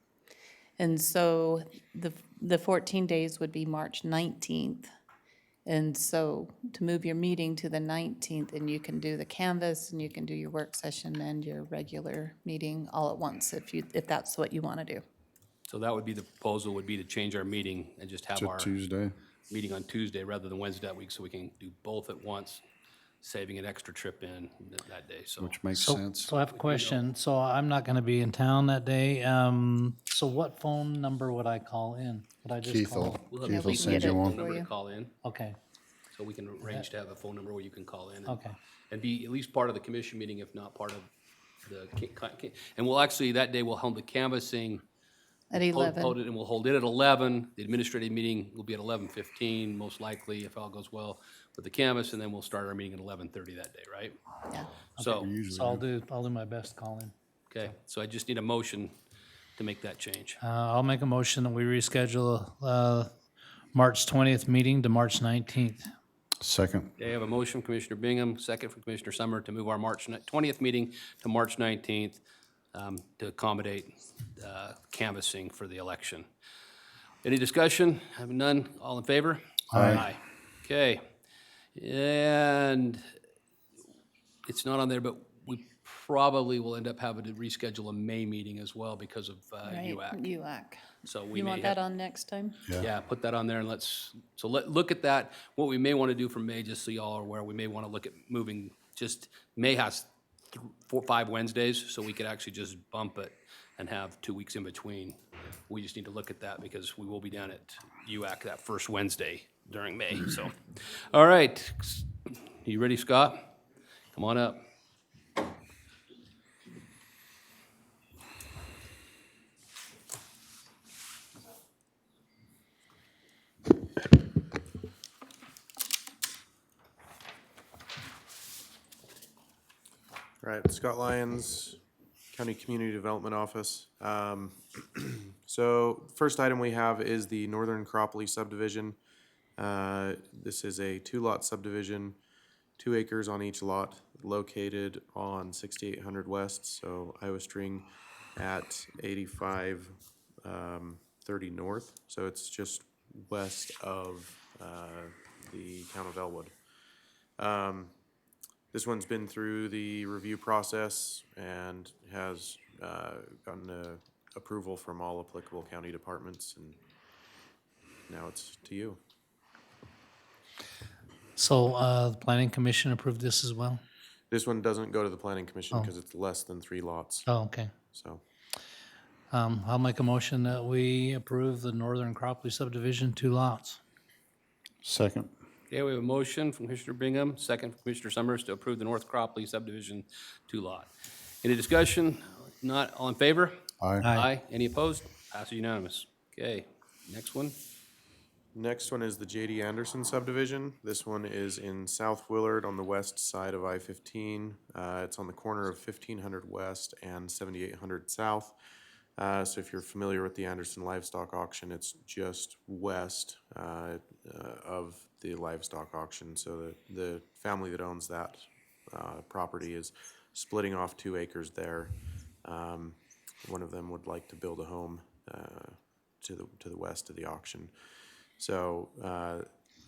Speaker 10: And so the 14 days would be March 19th. And so to move your meeting to the 19th, and you can do the canvas, and you can do your work session and your regular meeting all at once if that's what you want to do.
Speaker 1: So that would be the proposal, would be to change our meeting and just have
Speaker 5: To
Speaker 1: our
Speaker 5: Tuesday.
Speaker 1: meeting on Tuesday rather than Wednesday that week, so we can do both at once, saving an extra trip in that day, so.
Speaker 5: Which makes
Speaker 2: So,
Speaker 5: sense.
Speaker 2: so I have a question. So I'm not going to be in town that day. So what phone number would I call in? Would I just
Speaker 5: Keith
Speaker 2: call?
Speaker 5: will,
Speaker 1: We'll have
Speaker 5: Keith
Speaker 1: a
Speaker 5: will
Speaker 10: we can
Speaker 5: send
Speaker 10: get
Speaker 5: you
Speaker 10: it
Speaker 5: one.
Speaker 10: for
Speaker 1: number to
Speaker 10: you.
Speaker 1: call in,
Speaker 2: Okay,
Speaker 1: so we can arrange to have a phone number where you can call in.
Speaker 2: okay.
Speaker 1: And be at least part of the commission meeting, if not part of the, and we'll actually, that day we'll hold the canvassing.
Speaker 10: At
Speaker 1: hold
Speaker 10: 11.
Speaker 1: it, and we'll hold it at 11. The administrative meeting will be at 11:15, most likely, if all goes well, with the canvas, and then we'll start our meeting at 11:30 that day, right?
Speaker 10: Yeah.
Speaker 1: So,
Speaker 2: So I'll do my best to call in.
Speaker 1: okay, so I just need a motion to make that change.
Speaker 2: I'll make a motion that we reschedule March 20th meeting to March 19th.
Speaker 5: Second.
Speaker 1: Okay, I have a motion from Commissioner Bingham, second from Commissioner Summer to move our March 20th meeting to March 19th to accommodate canvassing for the election. Any discussion? Having none, all in favor?
Speaker 5: Aye.
Speaker 1: Okay, and it's not on there, but we probably will end up having to reschedule a May meeting as well because of
Speaker 10: Right,
Speaker 1: UAC.
Speaker 10: UAC.
Speaker 1: So we
Speaker 10: You
Speaker 1: may
Speaker 10: want
Speaker 1: have-
Speaker 10: that on next time?
Speaker 1: Yeah, put that on there and look at that. What we may want to do for May, just so y'all are aware, we may want to look at moving, just, May has 5 Wednesdays, so we could actually just bump it and have 2 weeks in between. We just need to look at that because we will be down at UAC that first Wednesday during May, so. All right, you ready, Scott? Come on up.
Speaker 12: Right, Scott Lyons, County Community Development Office. So first item we have is the Northern Cropley subdivision. This is a 2-lot subdivision, 2 acres on each lot, located on 6800 West, so Iowa String at 8530 North. So it's just west of the town of Elwood. This one's been through the review process and has gotten approval from all applicable county departments, and now it's to you.
Speaker 2: So the planning commission approved this as well?
Speaker 12: This one doesn't go to the planning commission because it's less than 3 lots,
Speaker 2: Oh, okay.
Speaker 12: so.
Speaker 2: I'll make a motion that we approve the Northern Cropley subdivision, 2 lots.
Speaker 5: Second.
Speaker 1: Okay, we have a motion from Commissioner Bingham, second from Commissioner Summers to approve the North Cropley subdivision 2-lot. Any discussion? Not, all in favor?
Speaker 5: Aye.
Speaker 1: Aye. Any opposed? Passes unanimous. Okay, next one.
Speaker 12: Next one is the J.D. Anderson subdivision. This one is in South Willard on the west side of I-15. It's on the corner of 1500 West and 7800 South. So if you're familiar with the Anderson Livestock Auction, it's just west of the livestock auction. So the family that owns that property is splitting off 2 acres there. One of them would like to build a home to the west of the auction. So,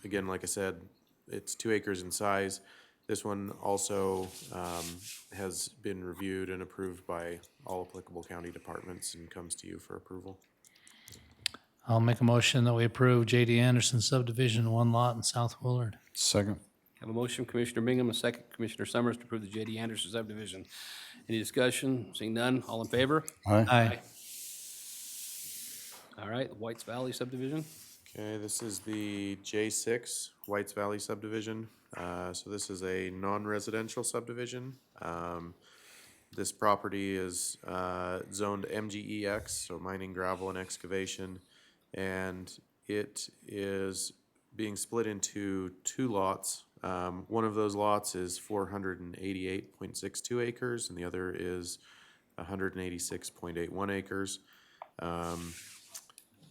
Speaker 12: again, like I said, it's 2 acres in size. This one also has been reviewed and approved by all applicable county departments and comes to you for approval.
Speaker 2: I'll make a motion that we approve J.D. Anderson subdivision, 1 lot in South Willard.
Speaker 5: Second.
Speaker 1: Have a motion, Commissioner Bingham, a second, Commissioner Summers, to approve the J.D. Anderson subdivision. Any discussion? Seeing none, all in favor?
Speaker 5: Aye.
Speaker 2: Aye.
Speaker 1: All right, Whites Valley subdivision.
Speaker 12: Okay, this is the J6 Whites Valley subdivision. So this is a non-residential subdivision. This property is zoned MGEX, so mining, gravel, and excavation. And it is being split into 2 lots. One of those lots is 488.62 acres, and the other is 186.81 acres.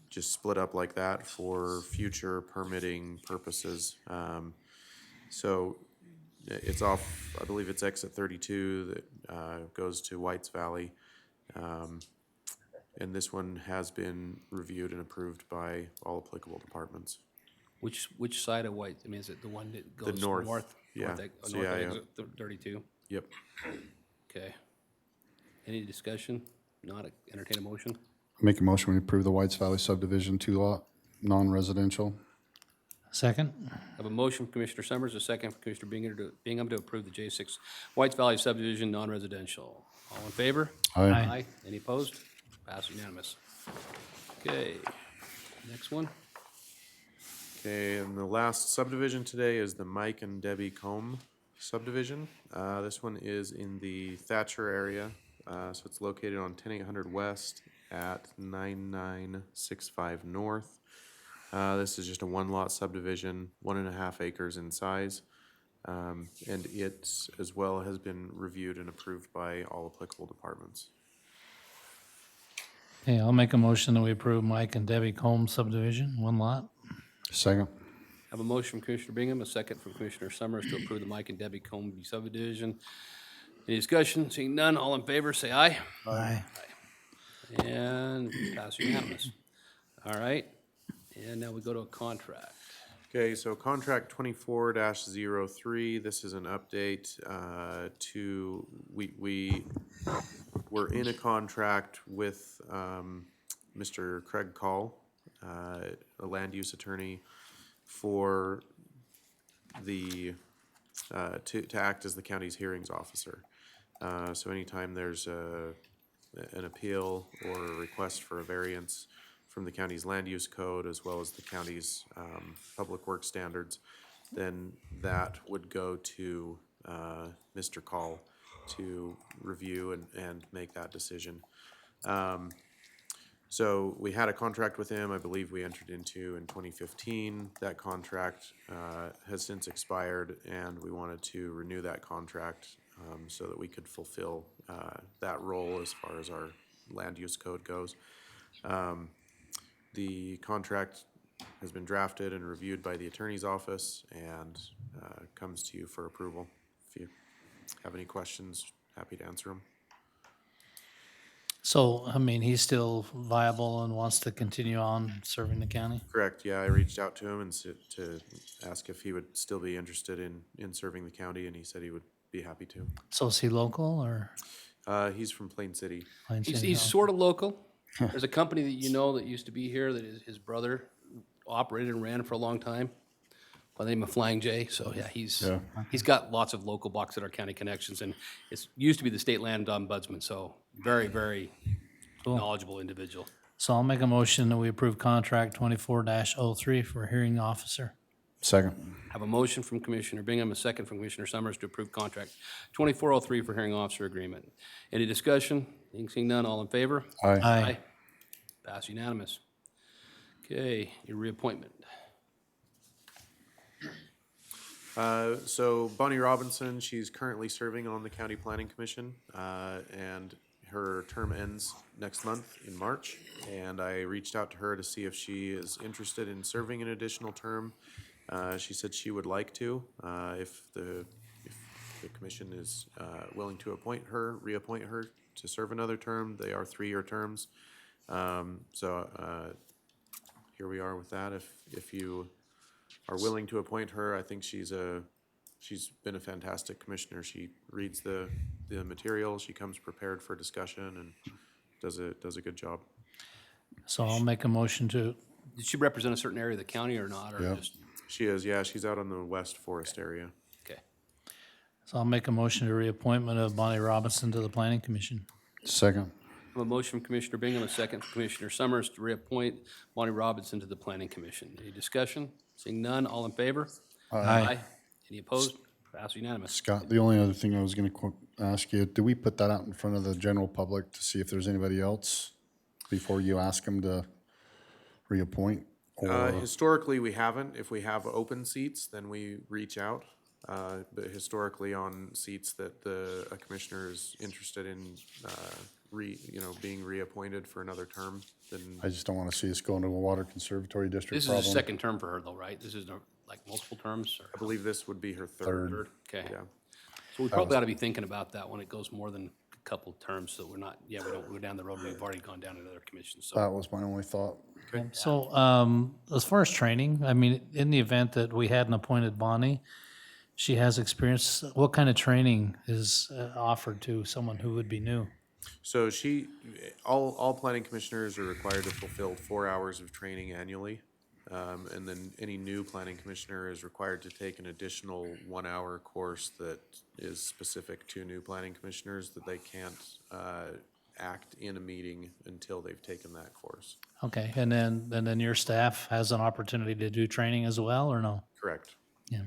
Speaker 12: Just split up like that for future permitting purposes. So it's off, I believe it's exit 32 that goes to Whites Valley. And this one has been reviewed and approved by all applicable departments.
Speaker 1: Which side of White? I mean, is it the one that goes
Speaker 12: north,
Speaker 1: north?
Speaker 12: yeah.
Speaker 1: North
Speaker 12: So,
Speaker 1: north
Speaker 12: yeah,
Speaker 1: of
Speaker 12: yeah.
Speaker 1: exit 32?
Speaker 12: Yep.
Speaker 1: Okay. Any discussion? Not entertain a motion?
Speaker 5: Make a motion, we approve the Whites Valley subdivision, 2 lot, non-residential.
Speaker 2: Second?
Speaker 1: Have a motion from Commissioner Summers, a second from Commissioner Bingham to approve the J6 Whites Valley subdivision, non-residential. All in favor?
Speaker 5: Aye.
Speaker 1: Any opposed? Pass unanimous. Okay, next one.
Speaker 12: Okay, and the last subdivision today is the Mike and Debbie Combe subdivision. This one is in the Thatcher area. So it's located on 10800 West at 9965 North. This is just a 1 lot subdivision, 1.5 acres in size. And it as well has been reviewed and approved by all applicable departments.
Speaker 2: Okay, I'll make a motion that we approve Mike and Debbie Combs subdivision, 1 lot.
Speaker 5: Second.
Speaker 1: Have a motion from Commissioner Bingham, a second from Commissioner Summers to approve the Mike and Debbie Combe subdivision. Any discussion? Seeing none, all in favor, say aye.
Speaker 2: Aye.
Speaker 1: And pass unanimous. All right, and now we go to a contract.
Speaker 12: Okay, so contract 24-03, this is an update to, we were in a contract with Mr. Craig Call, a land use attorney, for the, to act as the county's hearings officer. So anytime there's an appeal or a request for a variance from the county's land use code as well as the county's public works standards, then that would go to Mr. Call to review and make that decision. So we had a contract with him, I believe we entered into in 2015. That contract has since expired, and we wanted to renew that contract so that we could fulfill that role as far as our land use code goes. The contract has been drafted and reviewed by the attorney's office and comes to you for approval. If you have any questions, happy to answer them.
Speaker 2: So, I mean, he's still viable and wants to continue on serving the county?
Speaker 12: Correct, yeah, I reached out to him and to ask if he would still be interested in serving the county, and he said he would be happy to.
Speaker 2: So is he local or?
Speaker 12: He's from Plain City.
Speaker 2: Plain City?
Speaker 1: He's sort of local. There's a company that you know that used to be here that his brother operated and ran for a long time by the name of Flying J. So yeah, he's got lots of local Box Elder County connections, and it used to be the state land ombudsman. So very, very knowledgeable individual.
Speaker 2: So I'll make a motion that we approve contract 24-03 for hearing officer.
Speaker 5: Second.
Speaker 1: Have a motion from Commissioner Bingham, a second from Commissioner Summers to approve contract 2403 for hearing officer agreement. Any discussion? Seeing none, all in favor?
Speaker 5: Aye.
Speaker 1: Pass unanimous. Okay, your reappointment.
Speaker 12: So Bonnie Robinson, she's currently serving on the County Planning Commission, and her term ends next month in March. And I reached out to her to see if she is interested in serving an additional term. She said she would like to, if the commission is willing to reappoint her to serve another term. They are 3-year terms. Here we are with that. If you are willing to appoint her, I think she's been a fantastic commissioner. She reads the material, she comes prepared for discussion, and does a good job.
Speaker 2: So I'll make a motion to,
Speaker 1: Did she represent a certain area of the county or not, or
Speaker 5: Yeah.
Speaker 1: just,
Speaker 12: She is, yeah, she's out on the West Forest area.
Speaker 1: okay.
Speaker 2: so I'll make a motion to reappointment of Bonnie Robinson to the Planning Commission.
Speaker 5: Second.
Speaker 1: I have a motion from Commissioner Bingham, a second from Commissioner Summers to reappoint Bonnie Robinson to the Planning Commission. Any discussion? Seeing none, all in favor?
Speaker 2: Aye.
Speaker 1: Any opposed? Pass unanimous.
Speaker 5: Scott, the only other thing I was gonna ask you, do we put that out in front of the general public to see if there's anybody else before you ask them to reappoint? Or,
Speaker 12: Historically, we haven't. If we have open seats, then we reach out. But historically, on seats that a commissioner is interested in, being reappointed for another term, then
Speaker 5: I just don't wanna see us go into a water conservatory district
Speaker 1: This is
Speaker 5: problem.
Speaker 1: a second term for her though, right? This is like multiple terms
Speaker 12: I
Speaker 1: or
Speaker 12: believe this would be her third.
Speaker 1: third? Okay.
Speaker 12: Yeah.
Speaker 1: So we probably ought to be thinking about that when it goes more than a couple terms, so we don't go down the road. We've already gone down another commission, so.
Speaker 5: That was my only thought.
Speaker 2: So, as far as training, I mean, in the event that we hadn't appointed Bonnie, she has experience, what kind of training is offered to someone who would be new?
Speaker 12: So all planning commissioners are required to fulfill 4 hours of training annually. And then any new planning commissioner is required to take an additional 1-hour course that is specific to new planning commissioners, that they can't act in a meeting until they've taken that course.
Speaker 2: Okay, and then your staff has an opportunity to do training as well, or no?
Speaker 12: Correct.
Speaker 2: Yeah,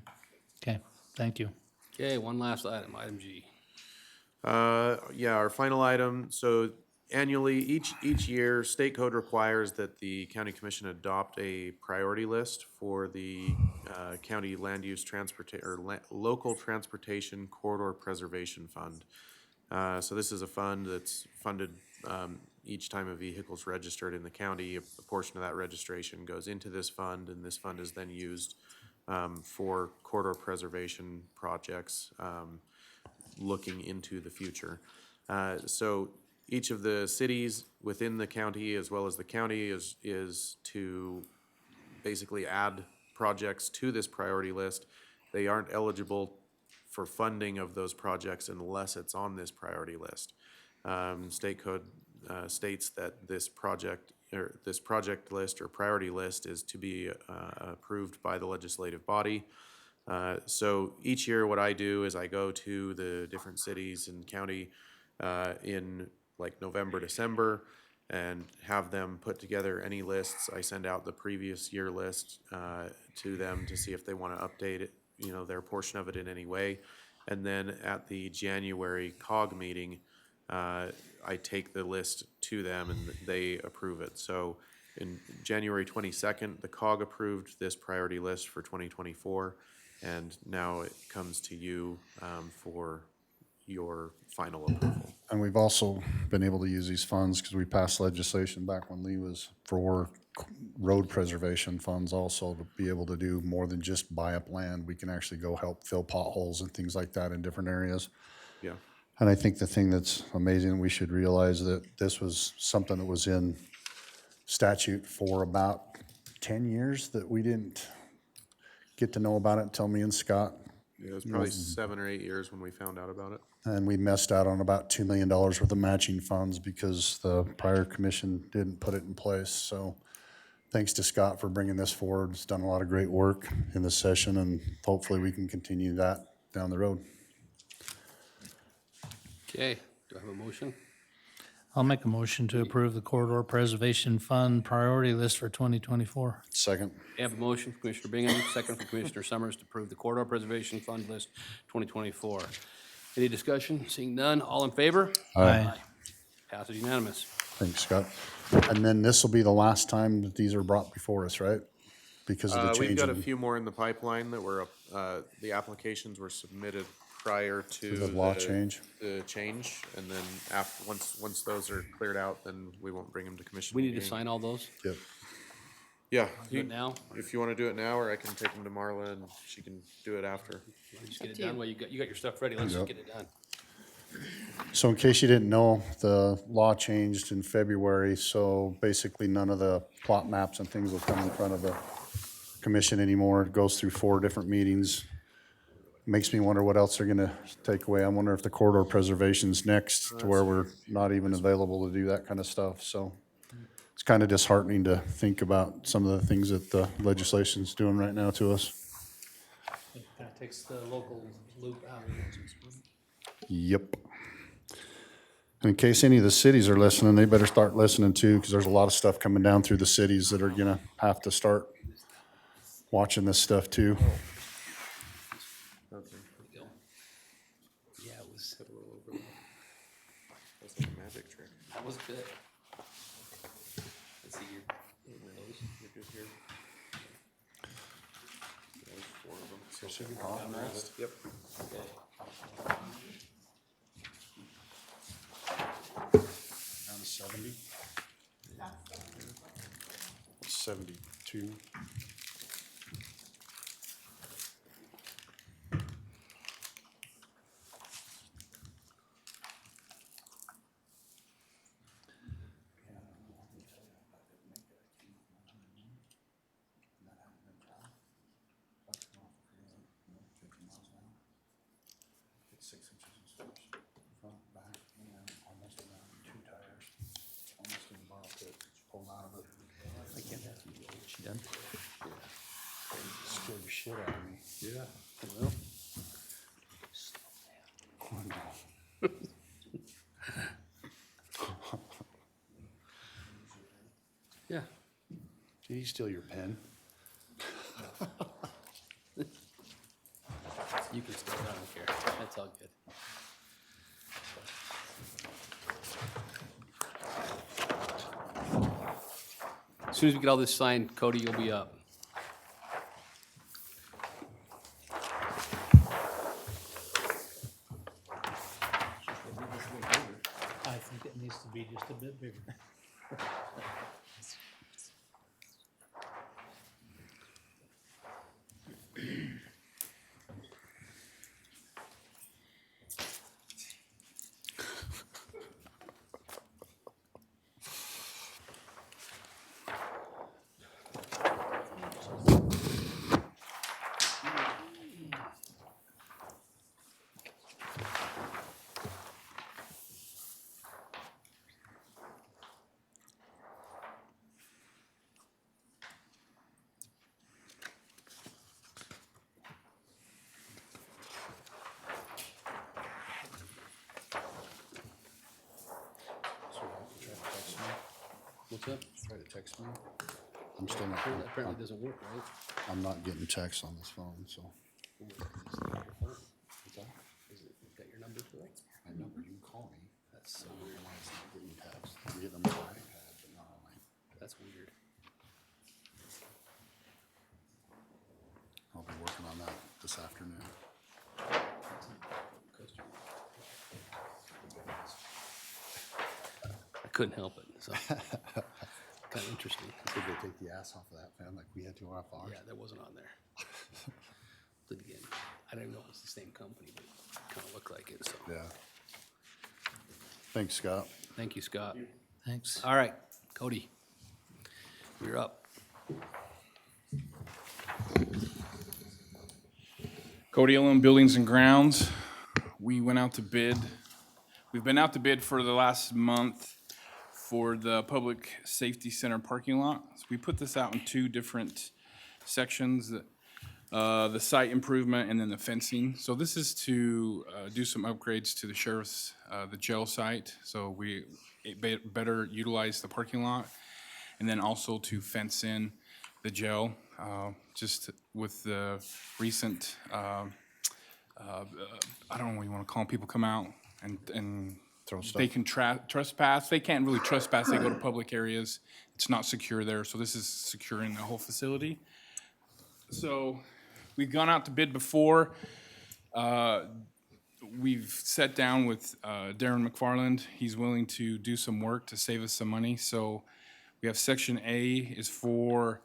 Speaker 2: okay, thank you.
Speaker 1: Okay, one last item, item G.
Speaker 12: Our final item, so annually, each year, state code requires that the county commission adopt a priority list for the county land use local transportation corridor preservation fund. So this is a fund that's funded each time a vehicle's registered in the county. A portion of that registration goes into this fund, and this fund is then used for corridor preservation projects looking into the future. So each of the cities within the county, as well as the county, is to basically add projects to this priority list. They aren't eligible for funding of those projects unless it's on this priority list. State code states that this project list or priority list is to be approved by the legislative body. So each year what I do is I go to the different cities and county in like November, December, and have them put together any lists. I send out the previous year list to them to see if they want to update it, their portion of it in any way. And then at the January COG meeting, I take the list to them and they approve it. So in January 22nd, the COG approved this priority list for 2024, and now it comes to you for your final approval.
Speaker 5: And we've also been able to use these funds because we passed legislation back when Lee was for road preservation funds also, to be able to do more than just buy up land. We can actually go help fill potholes and things like that in different areas.
Speaker 12: Yeah.
Speaker 5: And I think the thing that's amazing, we should realize that this was something that was in statute for about 10 years that we didn't get to know about it until me and Scott.
Speaker 12: Yeah, it was probably 7 or 8 years when we found out about it.
Speaker 5: And we missed out on about $2 million worth of matching funds because the prior commission didn't put it in place. So thanks to Scott for bringing this forward. He's done a lot of great work in this session, and hopefully we can continue that down the road.
Speaker 1: Okay, do I have a motion?
Speaker 2: I'll make a motion to approve the Corridor Preservation Fund priority list for 2024.
Speaker 5: Second.
Speaker 1: I have a motion from Commissioner Bingham, second from Commissioner Summers to approve the Corridor Preservation Fund List 2024. Any discussion? Seeing none, all in favor?
Speaker 2: Aye.
Speaker 1: Passes unanimous.
Speaker 5: Thanks, Scott. And then this will be the last time that these are brought before us, right? Because of the change.
Speaker 12: We've got a
Speaker 5: in
Speaker 12: few more in the pipeline that were, the applications were submitted prior to
Speaker 5: the law change.
Speaker 12: the change, and then once those are cleared out, then we won't bring them to commission.
Speaker 1: We need to
Speaker 12: meeting.
Speaker 1: sign all those?
Speaker 5: Yep.
Speaker 12: Yeah.
Speaker 1: Do it now?
Speaker 12: If you want to do it now, or I can take them to Marla and she can do it after.
Speaker 1: Just get it done, well, you got your stuff ready, let's just get it done.
Speaker 5: So in case you didn't know, the law changed in February, so basically none of the plot maps and things will come in front of the commission anymore. It goes through 4 different meetings. Makes me wonder what else they're gonna take away. I wonder if the corridor preservation's next, to where we're not even available to do that kind of stuff, so. It's kind of disheartening to think about some of the things that the legislation's doing right now to us.
Speaker 2: It kind of takes the local loop out.
Speaker 5: Yep. And in case any of the cities are listening, they better start listening too, because there's a lot of stuff coming down through the cities that are gonna have to start watching this stuff too.
Speaker 1: Yeah, it was,
Speaker 12: That's like a magic trick.
Speaker 1: that was good. Let's see here.
Speaker 12: You're good here. There's 4 of them. So Yep.
Speaker 5: Down to 70. 72.
Speaker 11: She done?
Speaker 5: Scared the shit out of me.
Speaker 1: Yeah, well. Yeah,
Speaker 5: Did he steal your pen?
Speaker 1: you can stay, I don't care, that's all good. As soon as we get all this signed, Cody, you'll be up.
Speaker 2: I think it needs to be just a bit bigger.
Speaker 1: What's up?
Speaker 5: Try to text me. I'm still not,
Speaker 1: Apparently it doesn't work, right?
Speaker 5: I'm not getting texts on this phone, so.
Speaker 1: What's that? Is it, got your number to it?
Speaker 5: My number, you can call me.
Speaker 1: That's so
Speaker 5: I don't
Speaker 1: weird.
Speaker 5: know why it's not getting texts. I'm getting them on my iPad, but not on my.
Speaker 1: That's weird.
Speaker 5: I'll be working on that this afternoon.
Speaker 1: I couldn't help it, so. Kind of interesting.
Speaker 5: Did they take the ass off of that fan like we had to off ours?
Speaker 1: Yeah, that wasn't on there. But again, I don't even know if it's the same company, but it kind of looked like it, so.
Speaker 5: Yeah. Thanks, Scott.
Speaker 1: Thank you, Scott.
Speaker 11: Thanks.
Speaker 1: All right, Cody, you're up.
Speaker 4: Cody Allen Buildings and Grounds. We went out to bid. We've been out to bid for the last month for the Public Safety Center parking lot. So we put this out in 2 different sections, the site improvement and then the fencing. So this is to do some upgrades to the sheriff's, the jail site. So better utilize the parking lot, and then also to fence in the jail, just with the recent, I don't know what you want to call them, people come out and
Speaker 5: Throw stuff.
Speaker 4: they can trespass. They can't really trespass. They go to public areas. It's not secure there, so this is securing the whole facility. So we've gone out to bid before. We've sat down with Darren McFarland. He's willing to do some work to save us some money. So we have Section A is for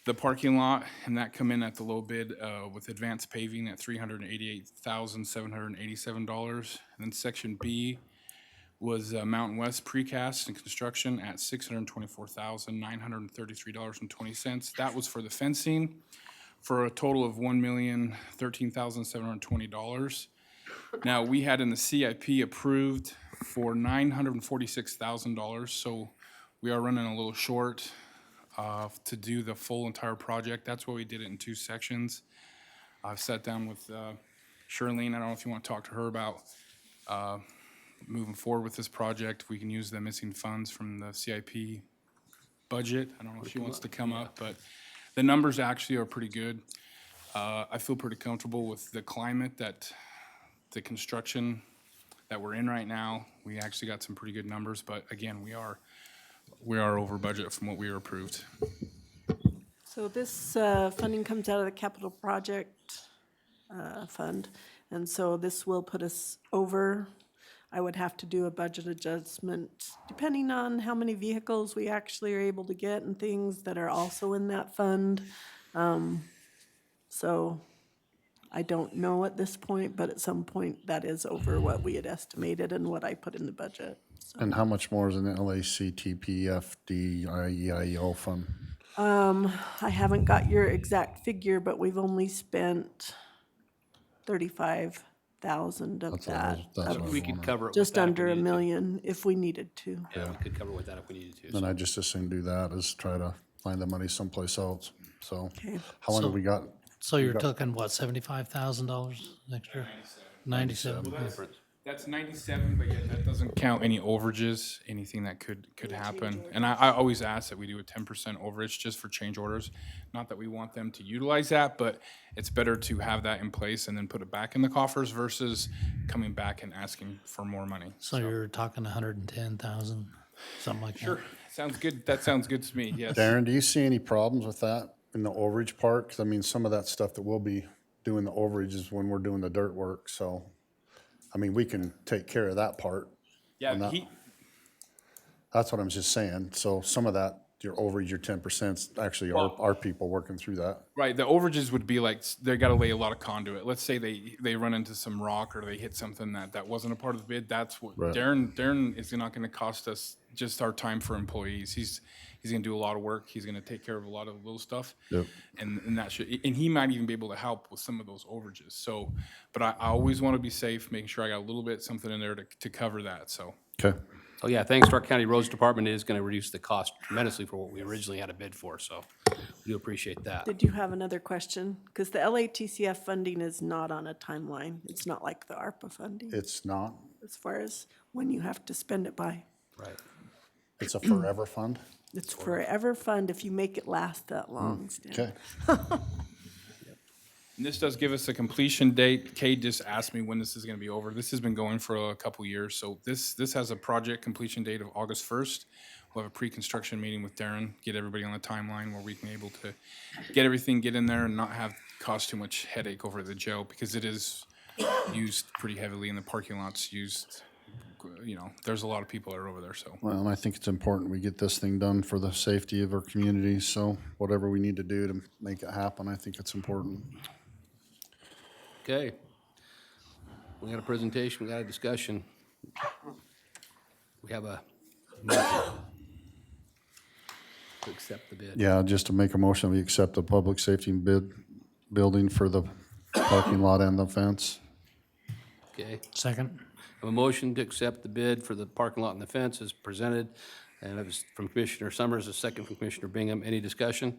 Speaker 4: the parking lot, and that come in at the low bid with advanced paving at $388,787. And then Section B was Mountain West Precast and Construction at $624,933.20. That was for the fencing, for a total of $1,013,720. Now, we had in the CIP approved for $946,000, so we are running a little short to do the full entire project. That's why we did it in 2 sections. I've sat down with Charlene. I don't know if you want to talk to her about moving forward with this project. We can use the missing funds from the CIP budget. I don't know if she wants to come up, but the numbers actually are pretty good. I feel pretty comfortable with the climate that the construction that we're in right now. We actually got some pretty good numbers, but again, we are over budget from what we were approved.
Speaker 7: So this funding comes out of the capital project fund, and so this will put us over. I would have to do a budget adjustment depending on how many vehicles we actually are able to get and things that are also in that fund. So I don't know at this point, but at some point that is over what we had estimated and what I put in the budget. So,
Speaker 5: And how much more is in the LACTPFDIEIO fund?
Speaker 7: I haven't got your exact figure, but we've only spent 35,000 of
Speaker 5: That's what I
Speaker 7: that.
Speaker 5: was- that's what I was
Speaker 1: We could
Speaker 5: wondering.
Speaker 1: cover it with
Speaker 7: Just
Speaker 1: that if we
Speaker 7: under a
Speaker 1: needed to.
Speaker 7: million if we needed to.
Speaker 1: Yeah, we could cover it with that if we needed to.
Speaker 5: Then
Speaker 1: so.
Speaker 5: I just as soon do that as try to find the money someplace else. So
Speaker 7: Okay.
Speaker 5: how long have we got?
Speaker 2: So you're talking, what, $75,000 next year? 97.
Speaker 4: That's 97, but yet that doesn't count any overages, anything that could happen. And I always ask that we do a 10% overage just for change orders. Not that we want them to utilize that, but it's better to have that in place and then put it back in the coffers versus coming back and asking for more money.
Speaker 2: So you're talking 110,000, something like that?
Speaker 4: Sure, sounds good. That sounds good to me, yes.
Speaker 5: Darren, do you see any problems with that in the overage part? 'Cause I mean, some of that stuff that we'll be doing the overage is when we're doing the dirt work, so, I mean, we can take care of that part.
Speaker 4: Yeah,
Speaker 5: that- That's what I'm just saying. So some of that, your overage, your 10%'s actually our people working through that.
Speaker 4: right, the overages would be like, they gotta lay a lot of conduit. Let's say they run into some rock or they hit something that wasn't a part of the bid, that's what,
Speaker 5: Right.
Speaker 4: Darren is not gonna cost us just our time for employees. He's gonna do a lot of work, he's gonna take care of a lot of little stuff.
Speaker 5: Yep.
Speaker 4: And that should, and he might even be able to help with some of those overages, so, but I always wanna be safe, making sure I got a little bit, something in there to cover that, so.
Speaker 5: Okay.
Speaker 1: Oh, yeah, thanks to our county roads department, it is gonna reduce the cost tremendously for what we originally had a bid for, so we do appreciate that.
Speaker 7: Did you have another question? Because the LATCF funding is not on a timeline. It's not like the ARPA funding
Speaker 5: It's not,
Speaker 7: as far as when you have to spend it by.
Speaker 1: Right.
Speaker 5: it's a forever fund?
Speaker 7: It's forever fund if you make it last that long, Stan.
Speaker 5: Okay.
Speaker 4: And this does give us a completion date. Kate just asked me when this is gonna be over. This has been going for a couple years, so this has a project completion date of August 1st. We'll have a pre-construction meeting with Darren, get everybody on the timeline where we can able to get everything, get in there and not have, cause too much headache over the jail, because it is used pretty heavily in the parking lots used, you know, there's a lot of people that are over there, so.
Speaker 5: Well, and I think it's important we get this thing done for the safety of our communities, so whatever we need to do to make it happen, I think it's important.
Speaker 1: Okay. We got a presentation, we got a discussion. We have a motion to accept the bid.
Speaker 5: Yeah, just to make a motion, we accept the public safety bid building for the parking lot and the fence.
Speaker 1: Okay.
Speaker 2: Second?
Speaker 1: I have a motion to accept the bid for the parking lot and the fence as presented, and it was from Commissioner Summers, a second from Commissioner Bingham. Any discussion?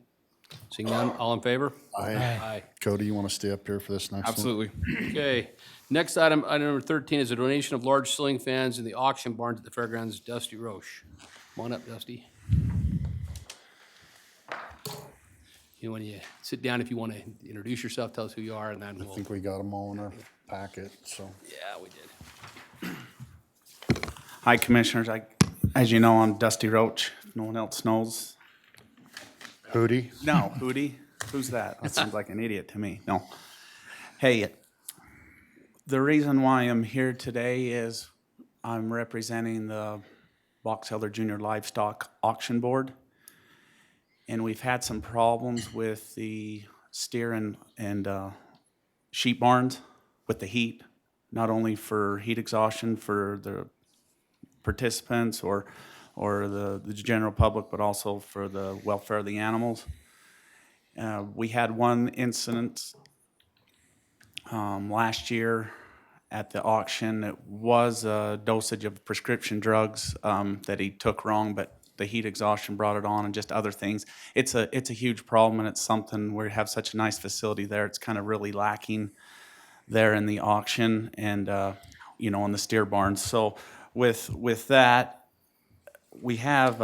Speaker 1: Seeing none, all in favor? Aye.
Speaker 5: Cody, you want to stay up here for this next one?
Speaker 4: Absolutely.
Speaker 1: Okay, next item, item number 13 is a donation of large ceiling fans in the auction barns at the fairgrounds. Dusty Roche. Come on up, Dusty. You want to sit down if you want to introduce yourself, tell us who you are, and then
Speaker 5: I
Speaker 1: we'll,
Speaker 5: think we got them all in our packet, so.
Speaker 1: yeah, we did.
Speaker 13: Hi, Commissioners. As you know, I'm Dusty Roach. If no one else knows.
Speaker 5: Hootie?
Speaker 13: No, Hootie. Who's that? That sounds like an idiot to me. No. Hey, the reason why I'm here today is I'm representing the Box Elder Junior Livestock Auction Board. And we've had some problems with the steer and sheep barns with the heat, not only for heat exhaustion for the participants or the general public, but also for the welfare of the animals. We had one incident last year at the auction. It was a dosage of prescription drugs that he took wrong, but the heat exhaustion brought it on, and just other things. It's a huge problem, and it's something where we have such a nice facility there. It's kind of really lacking there in the auction and in the steer barns. So with that, we have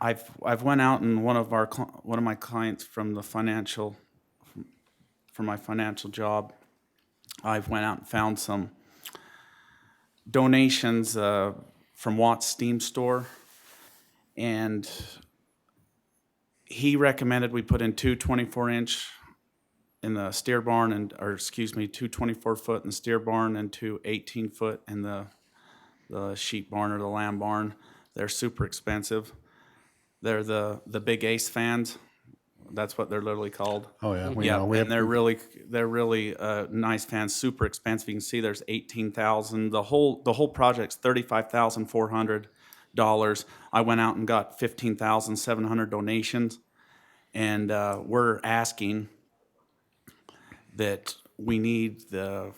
Speaker 13: I've went out, and one of my clients from the financial for my financial job, I've went out and found some donations from Watts Steam Store, and he recommended we put in two 24-inch in the steer barn, two 24-foot in the steer barn and two 18-foot in the sheep barn or the lamb barn. They're super expensive. They're the big Ace fans. That's what they're literally called.
Speaker 5: Oh, yeah.
Speaker 13: And they're really nice fans, super expensive. You can see there's 18,000. The whole project's $35,400. I went out and got 15,700 donations, and we're asking that we need the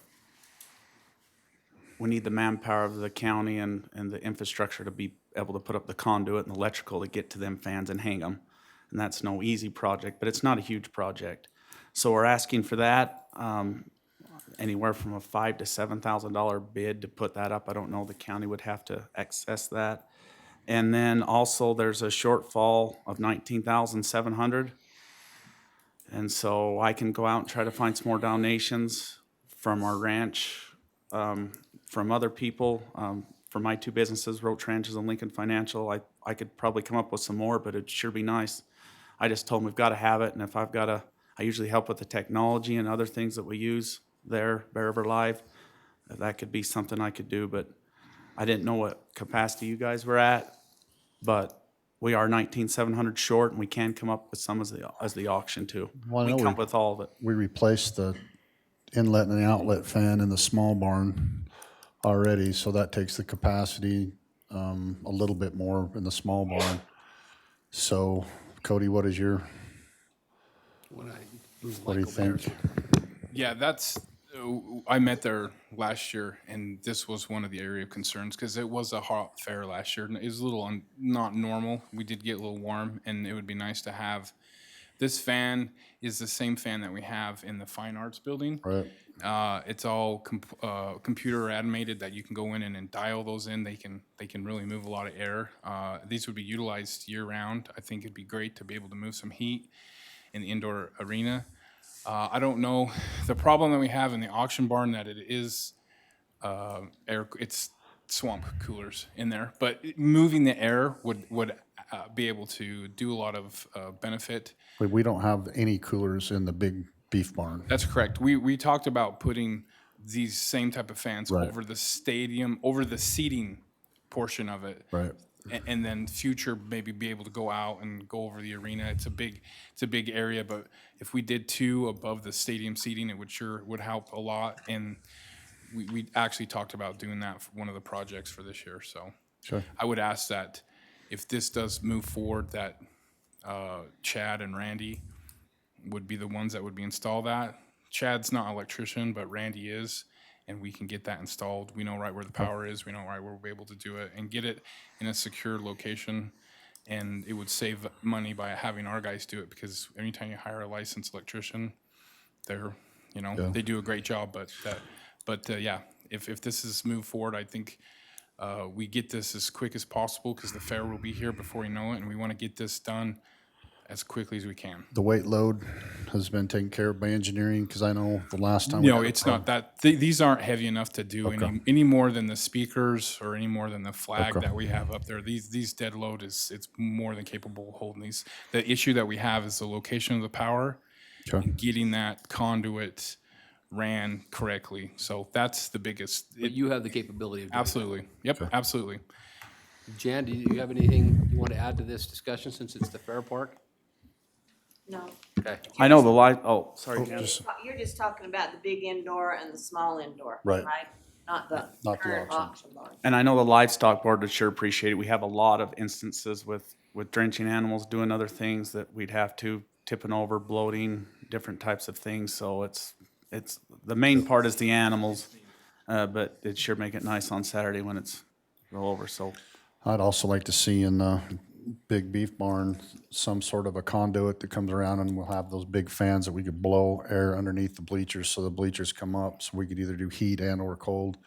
Speaker 13: manpower of the county and the infrastructure to be able to put up the conduit and electrical to get to them fans and hang them. And that's no easy project, but it's not a huge project. So we're asking for that, anywhere from a $5,000 to $7,000 bid to put that up. I don't know, the county would have to access that. And then also there's a shortfall of 19,700. And so I can go out and try to find some more donations from our ranch, from other people, from my two businesses, Roach Ranches and Lincoln Financial. I could probably come up with some more, but it'd sure be nice. I just told them we've got to have it, and if I usually help with the technology and other things that we use there, Bear River Live. That could be something I could do, but I didn't know what capacity you guys were at. But we are 19,700 short, and we can come up with some as the auction too.
Speaker 5: Well, I
Speaker 13: We
Speaker 5: know
Speaker 13: come up with all of it.
Speaker 5: We replaced the inlet and the outlet fan in the small barn already, so that takes the capacity a little bit more in the small barn. So, Cody, what do you think?
Speaker 4: Yeah, I met there last year, and this was one of the area of concerns because it was a hot fair last year. It was a little not normal. We did get a little warm, and it would be nice to have. This fan is the same fan that we have in the Fine Arts Building.
Speaker 5: Right.
Speaker 4: It's all computer animated that you can go in and dial those in. They can really move a lot of air. These would be utilized year round. I think it'd be great to be able to move some heat in the indoor arena. I don't know the problem that we have in the auction barn, that it is it's swamp coolers in there, but moving the air would be able to do a lot of benefit.
Speaker 5: We don't have any coolers in the big beef barn.
Speaker 4: That's correct. We talked about putting these same type of fans
Speaker 5: Right.
Speaker 4: over the stadium, over the seating portion of it.
Speaker 5: Right.
Speaker 4: And then future maybe be able to go out and go over the arena. It's a big area, but if we did two above the stadium seating, it would help a lot. And we actually talked about doing that for one of the projects for this year. So
Speaker 5: Sure.
Speaker 4: I would ask that if this does move forward, that Chad and Randy would be the ones that would be install that. Chad's not an electrician, but Randy is, and we can get that installed. We know right where the power is. We know right where we'll be able to do it and get it in a secure location. And it would save money by having our guys do it, because anytime you hire a licensed electrician, they're, they do a great job. But yeah, if this is moved forward, I think we get this as quick as possible, because the fair will be here before you know it, and we want to get this done as quickly as we can.
Speaker 5: The weight load has been taken care of by engineering, because I know the last time.
Speaker 4: No, it's not that, these aren't heavy enough to do any more than the speakers or any more than the flag that we have up there. These dead load it's more than capable of holding these. The issue that we have is the location of the power and getting that conduit ran correctly. So that's the biggest.
Speaker 1: But you have the capability of doing that.
Speaker 4: Absolutely. Yep, absolutely.
Speaker 1: Jan, do you have anything you want to add to this discussion since it's the fair park?
Speaker 8: No,
Speaker 1: Okay.
Speaker 13: I know the light, oh, sorry, Jan.
Speaker 8: you're just talking about the big indoor and the small indoor,
Speaker 5: Right.
Speaker 8: right? Not the
Speaker 5: Not the
Speaker 8: current
Speaker 5: auction.
Speaker 8: auction barn.
Speaker 13: And I know the livestock board would sure appreciate it. We have a lot of instances with drenching animals, doing other things that we'd have to, tipping over, bloating, different types of things. So it's, the main part is the animals, but it'd sure make it nice on Saturday when it's all over, so.
Speaker 5: I'd also like to see in the big beef barn, some sort of a conduit that comes around, and we'll have those big fans that we could blow air underneath the bleachers, so the bleachers come up, so we could either do heat and or cold.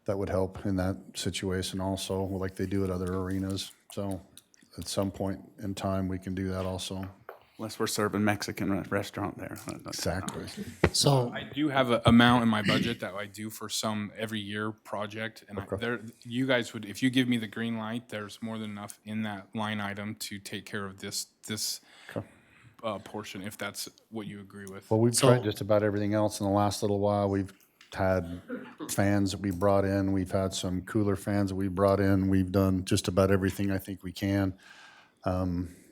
Speaker 5: That would help in that situation also, like they do at other arenas. So at some point in time, we can do that also.
Speaker 13: Unless we're serving Mexican restaurant there.
Speaker 5: Exactly.
Speaker 2: So,
Speaker 4: I do have an amount in my budget that I do for some every year project, and you guys would, if you give me the green light, there's more than enough in that line item to take care of this portion, if that's what you agree with.
Speaker 5: Well, we've tried just about everything else in the last little while. We've had fans that we brought in. We've had some cooler fans that we brought in. We've done just about everything I think we can.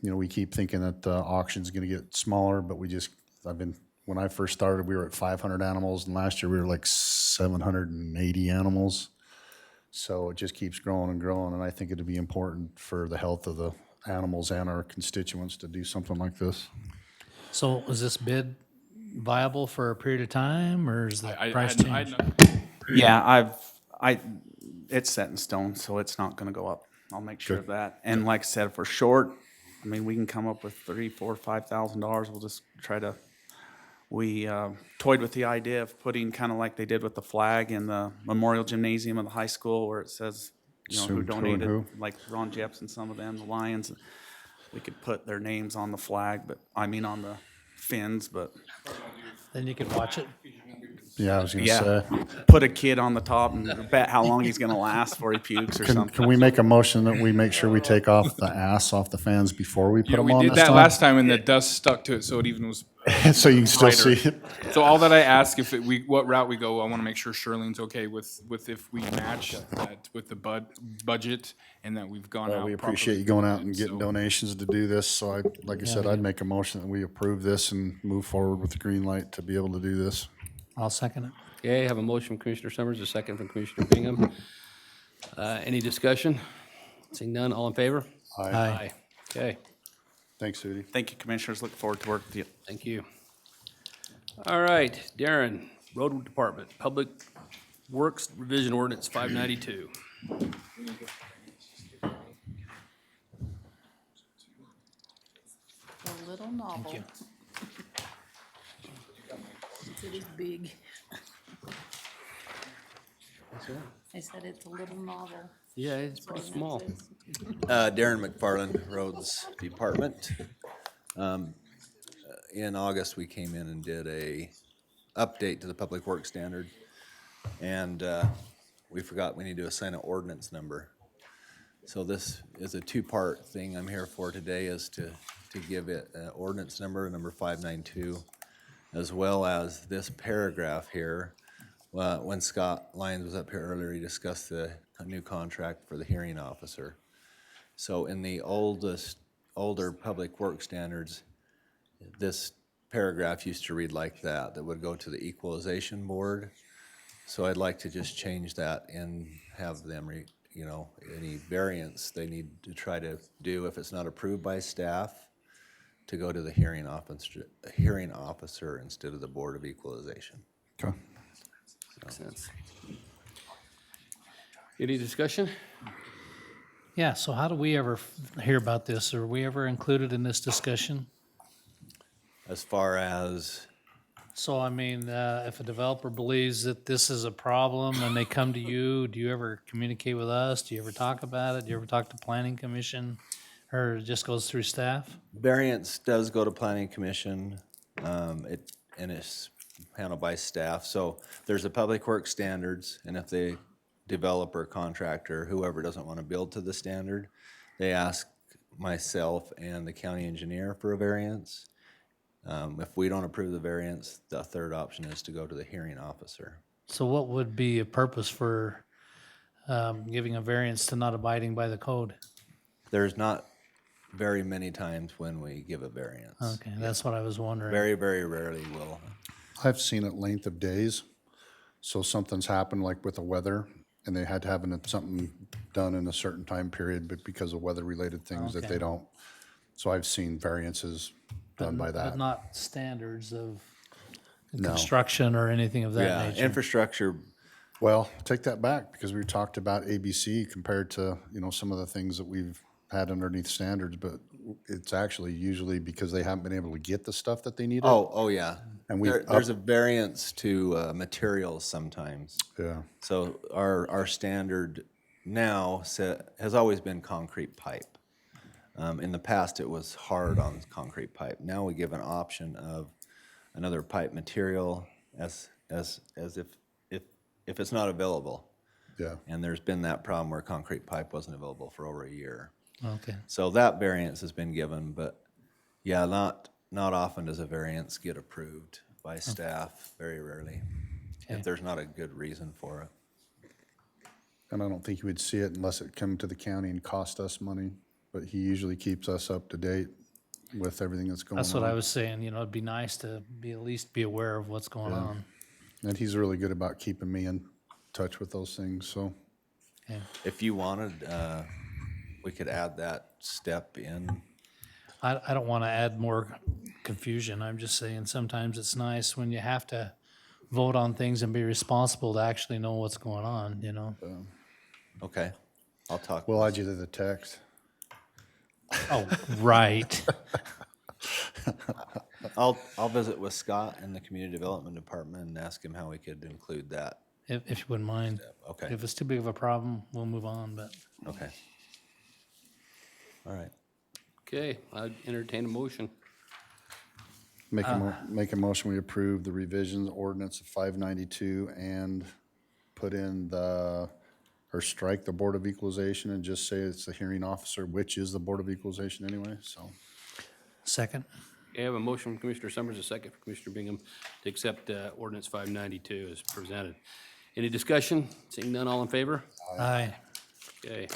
Speaker 5: You know, we keep thinking that the auction's gonna get smaller, but when I first started, we were at 500 animals, and last year we were like 780 animals. So it just keeps growing and growing, and I think it'd be important for the health of the animals and our constituents to do something like this.
Speaker 2: so is this bid viable for a period of time, or is the price change?
Speaker 13: Yeah, it's set in stone, so it's not gonna go up. I'll make sure of that. And like I said, if we're short, I mean, we can come up with $3,000, $4,000, $5,000. We'll just try to, we toyed with the idea of putting kind of like they did with the flag in the Memorial Gymnasium of the high school, where it says, you know, who
Speaker 5: Who and
Speaker 13: donated,
Speaker 5: who.
Speaker 13: like Ron Jeps and some of them, the Lions. We could put their names on the flag, but, I mean, on the fins, but.
Speaker 2: Then you could watch it.
Speaker 5: Yeah, I was gonna
Speaker 13: Yeah,
Speaker 5: say.
Speaker 13: put a kid on the top and bet how long he's gonna last before he pukes or something.
Speaker 5: Can we make a motion that we make sure we take off the ass off the fans before we put
Speaker 4: Yeah,
Speaker 5: them
Speaker 4: we
Speaker 5: on
Speaker 4: did
Speaker 5: this
Speaker 4: that
Speaker 5: time?
Speaker 4: last time, and the dust stuck to it, so it even was.
Speaker 5: So you can still
Speaker 4: brighter.
Speaker 5: see it.
Speaker 4: So all that I ask, what route we go, I want to make sure Shirlene's okay with if we match that with the budget, and that we've gone out.
Speaker 5: We appreciate you going out and
Speaker 4: properly.
Speaker 5: getting
Speaker 4: So-
Speaker 5: donations to do this. So like I said, I'd make a motion that we approve this and move forward with the green light to be able to do this.
Speaker 2: I'll second it.
Speaker 1: Okay, I have a motion from Commissioner Summers, a second from Commissioner Bingham. Any discussion? Seeing none, all in favor?
Speaker 2: Aye.
Speaker 1: Okay,
Speaker 5: Thanks, Sudi.
Speaker 13: Thank you, Commissioners. Look forward to working with you.
Speaker 1: thank you. All right, Darren, Road Department, Public Works Revision Ordinance 592.
Speaker 10: A little novel.
Speaker 2: you.
Speaker 10: It is big. I said it's a little novel.
Speaker 1: Yeah, it's pretty small.
Speaker 14: Darren McFarland, Roads Department. In August, we came in and did a update to the Public Works Standard. And we forgot we need to assign an ordinance number. So this is a two-part thing I'm here for today, is to give it an ordinance number 592, as well as this paragraph here. When Scott Lyons was up here earlier, he discussed the new contract for the hearing officer. So in the older Public Works standards, this paragraph used to read like that would go to the equalization board. So I'd like to just change that and have them, any variance they need to try to do, if it's not approved by staff, to go to the hearing officer instead of the Board of Equalization.
Speaker 5: Okay.
Speaker 1: Makes sense. Any discussion?
Speaker 2: Yeah, so how do we ever hear about this? Are we ever included in this discussion?
Speaker 14: As far as,
Speaker 2: So, I mean, if a developer believes that this is a problem and they come to you, do you ever communicate with us? Do you ever talk about it? Do you ever talk to Planning Commission? Or it just goes through staff?
Speaker 14: Variance does go to planning commission, and it's handled by staff. So there's a public works standards, and if the developer, contractor, whoever doesn't want to build to the standard, they ask myself and the county engineer for a variance. If we don't approve the variance, the third option is to go to the hearing officer.
Speaker 2: So what would be a purpose for giving a variance to not abiding by the code?
Speaker 14: There's not very many times when we give a variance.
Speaker 2: Okay, that's what I was wondering.
Speaker 14: Very, very rarely will.
Speaker 5: I've seen it length of days. So something's happened like with the weather and they had to have something done in a certain time period, but because of weather-related things that
Speaker 2: Okay.
Speaker 5: they don't. So I've seen variances done by
Speaker 2: But
Speaker 5: that.
Speaker 2: not standards of
Speaker 5: No.
Speaker 2: construction or anything of that
Speaker 14: Yeah,
Speaker 2: nature?
Speaker 14: infrastructure,
Speaker 5: Well, take that back because we talked about ABC compared to, some of the things that we've had underneath standards, but it's actually usually because they haven't been able to get the stuff that they needed.
Speaker 14: oh yeah.
Speaker 5: And we
Speaker 14: There's a variance to materials sometimes.
Speaker 5: Yeah,
Speaker 14: So our standard now has always been concrete pipe. In the past, it was hard on concrete pipe. Now we give an option of another pipe material as if it's not available.
Speaker 5: yeah.
Speaker 14: And there's been that problem where concrete pipe wasn't available for over a year.
Speaker 2: Okay.
Speaker 14: So that variance has been given, but yeah, not often does a variance get approved by staff, very rarely,
Speaker 2: Okay.
Speaker 14: if there's not a good reason for it.
Speaker 5: And I don't think you would see it unless it come to the county and cost us money, but he usually keeps us up to date with everything that's going on.
Speaker 2: That's what I was saying, it'd be nice to at least be aware of what's going on.
Speaker 5: And he's really good about keeping me in touch with those things, so.
Speaker 2: Okay.
Speaker 14: If you wanted, we could add that step in.
Speaker 2: I don't want to add more confusion. I'm just saying sometimes it's nice when you have to vote on things and be responsible to actually know what's going on.
Speaker 14: Okay, I'll talk.
Speaker 5: We'll add you to the text.
Speaker 2: Oh, right.
Speaker 14: I'll visit with Scott in the Community Development Department and ask him how we could include that.
Speaker 2: If you wouldn't mind.
Speaker 14: Okay,
Speaker 2: If it's too big of a problem, we'll move on, but.
Speaker 14: okay. All right.
Speaker 1: Okay, I'd entertain a motion.
Speaker 5: Make a motion, we approve the revisions ordinance of 592 and put in or strike the Board of Equalization and just say it's the hearing officer, which is the Board of Equalization anyway, so.
Speaker 2: Second.
Speaker 1: Okay, I have a motion from Commissioner Summers, a second from Commissioner Bingham to accept ordinance 592 as presented. Any discussion? Seeing none, all in favor?
Speaker 2: Aye.
Speaker 1: Okay,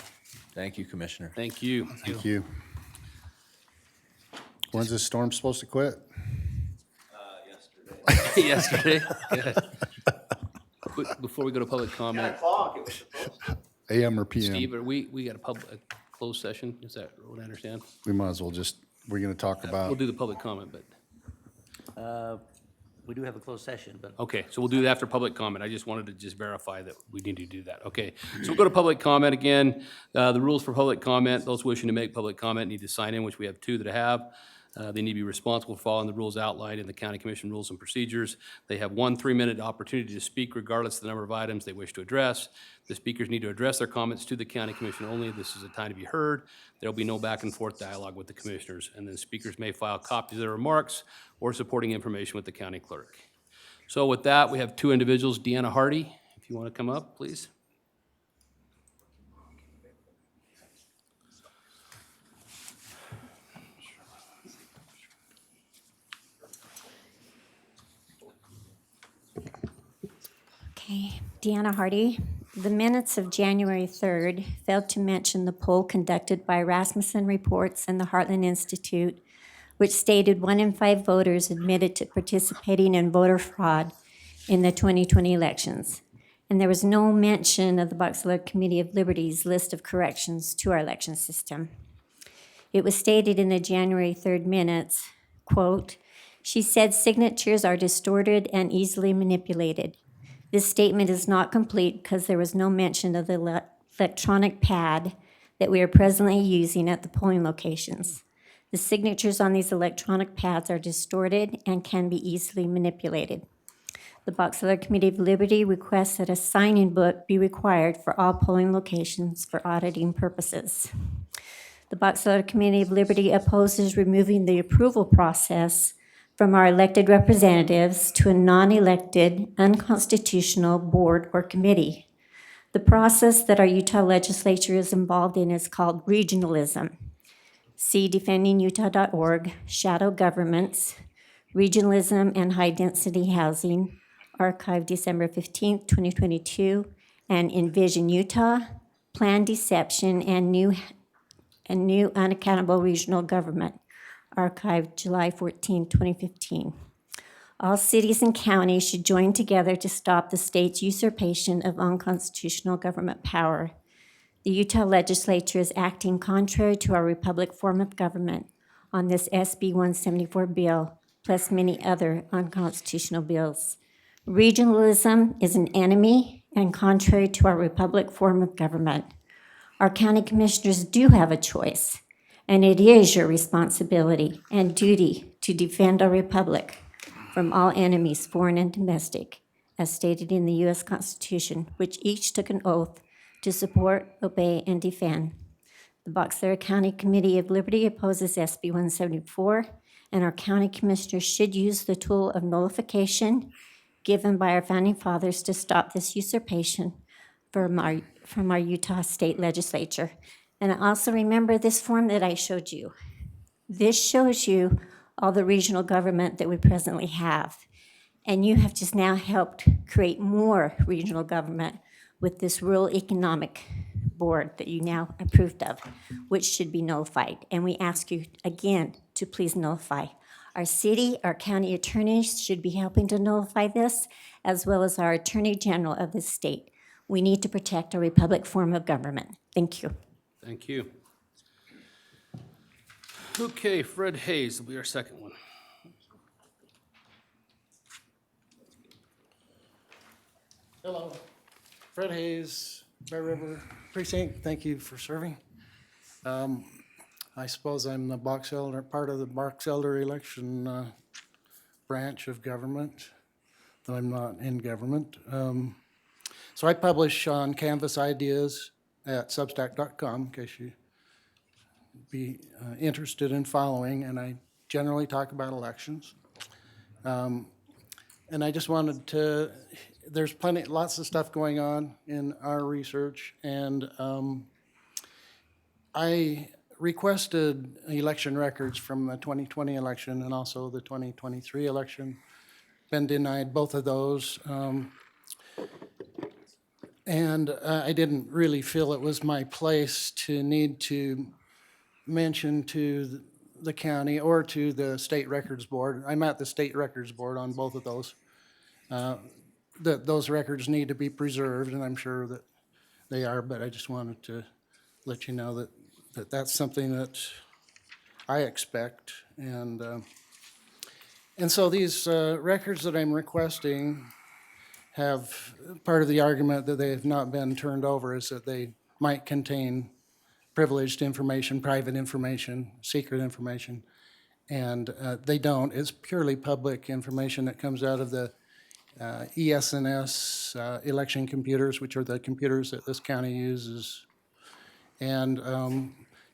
Speaker 14: Thank you, Commissioner.
Speaker 1: thank you.
Speaker 5: Thank you. When's this storm supposed to quit?
Speaker 1: Yesterday. Good. Before we go to public comment,
Speaker 5: AM or PM?
Speaker 1: Steve, we got a closed session, is that what I understand?
Speaker 5: We might as well we're gonna talk
Speaker 1: We'll
Speaker 5: about,
Speaker 1: do the public comment, but,
Speaker 11: We do have a closed session, but
Speaker 1: okay, so we'll do that after public comment. I just wanted to just verify that we need to do that. Okay, so we'll go to public comment again. The rules for public comment, those wishing to make public comment need to sign in, which we have two that have. They need to be responsible for following the rules outlined in the County Commission Rules and Procedures. They have 1 3-minute opportunity to speak regardless of the number of items they wish to address. The speakers need to address their comments to the County Commission only. This is a time to be heard. There will be no back and forth dialogue with the commissioners. And then speakers may file copies of their remarks or supporting information with the county clerk. So with that, we have 2 individuals. Deanna Hardy, if you want to come up, please.
Speaker 15: Okay, Deanna Hardy. The minutes of January 3rd failed to mention the poll conducted by Rasmussen Reports and the Heartland Institute, which stated 1 in 5 voters admitted to participating in voter fraud in the 2020 elections. And there was no mention of the Box Elder Committee of Liberty's list of corrections to our election system. It was stated in the January 3rd minutes, quote, "She said signatures are distorted and easily manipulated. This statement is not complete because there was no mention of the electronic pad that we are presently using at the polling locations. The signatures on these electronic pads are distorted and can be easily manipulated. The Box Elder Committee of Liberty requests that a sign-in book be required for all polling locations for auditing purposes. The Box Elder Community of Liberty opposes removing the approval process from our elected representatives to a non-elected, unconstitutional board or committee. The process that our Utah legislature is involved in is called regionalism. See defendingutah.org, shadow governments, regionalism and high-density housing, archived December 15th, 2022, and Envision Utah, Planned Deception, and new unaccountable regional government, archived July 14, 2015. All cities and counties should join together to stop the state's usurpation of unconstitutional government power. The Utah legislature is acting contrary to our republic form of government on this SB 174 bill, plus many other unconstitutional bills. Regionalism is an enemy and contrary to our republic form of government. Our county commissioners do have a choice, and it is your responsibility and duty to defend our republic from all enemies, foreign and domestic, as stated in the U.S. Constitution, which each took an oath to support, obey, and defend. The Box Elder County Committee of Liberty opposes SB 174, and our county commissioners should use the tool of nullification given by our founding fathers to stop this usurpation from our Utah state legislature. And also remember this form that I showed you. This shows you all the regional government that we presently have. And you have just now helped create more regional government with this rural economic board that you now approved of, which should be nullified. And we ask you again to please nullify. Our city, our county attorneys should be helping to nullify this, as well as our attorney general of the state. We need to protect our republic form of government. Thank you.
Speaker 1: Thank you. Okay, Fred Hayes will be our second one.
Speaker 16: Hello, Fred Hayes, Bear River Precinct. Thank you for serving. I suppose I'm the box elder, part of the box elder election branch of government, though I'm not in government. So I publish on Canvas Ideas at substack.com, in case you be interested in following, and I generally talk about elections. And I just wanted to, there's lots of stuff going on in our research, and I requested election records from the 2020 election and also the 2023 election. Been denied both of those. And I didn't really feel it was my place to need to mention to the county or to the state records board. I'm at the state records board on both of those. That those records need to be preserved, and I'm sure that they are, but I just wanted to let you know that that's something that I expect. And so these records that I'm requesting have, part of the argument that they have not been turned over is that they might contain privileged information, private information, secret information, and they don't. It's purely public information that comes out of the ES&S election computers, which are the computers that this county uses. And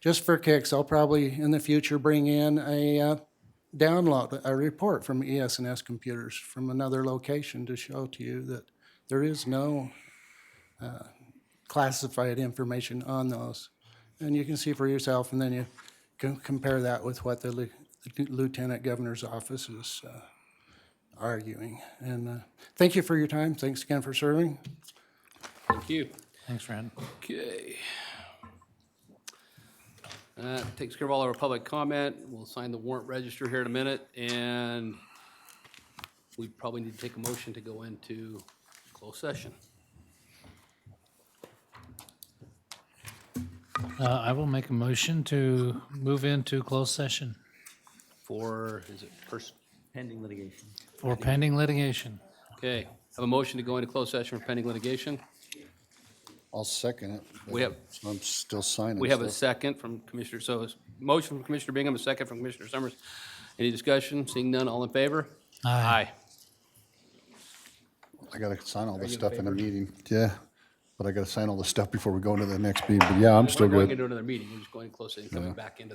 Speaker 16: just for kicks, I'll probably in the future bring in a download, a report from ES&S computers from another location to show to you that there is no classified information on those. And you can see for yourself, and then you can compare that with what the Lieutenant Governor's office is arguing. And thank you for your time. Thanks again for serving.
Speaker 1: Thank you.
Speaker 2: Thanks, Rand.
Speaker 1: Okay. That takes care of all our public comment. We'll sign the warrant register here in a minute, and we probably need to take a motion to go into closed session.
Speaker 2: I will make a motion to move into closed session
Speaker 1: For, is it first?
Speaker 11: Pending litigation.
Speaker 2: for pending litigation.
Speaker 1: Okay, have a motion to go into closed session for pending litigation.
Speaker 5: I'll second it.
Speaker 1: We have-
Speaker 5: So I'm still signing.
Speaker 1: We have a
Speaker 5: stuff.
Speaker 1: second from Commissioner, so it's motion from Commissioner Bingham, a second from Commissioner Summers. Any discussion? Seeing none, all in favor?
Speaker 2: Aye.
Speaker 5: I gotta sign all this
Speaker 1: you in
Speaker 5: stuff in a
Speaker 1: favor?
Speaker 5: meeting. Yeah. but I gotta sign all this stuff before we go into the next meeting. But yeah, I'm still
Speaker 1: We're going
Speaker 5: good.
Speaker 1: into another meeting, we're just going close and coming back into the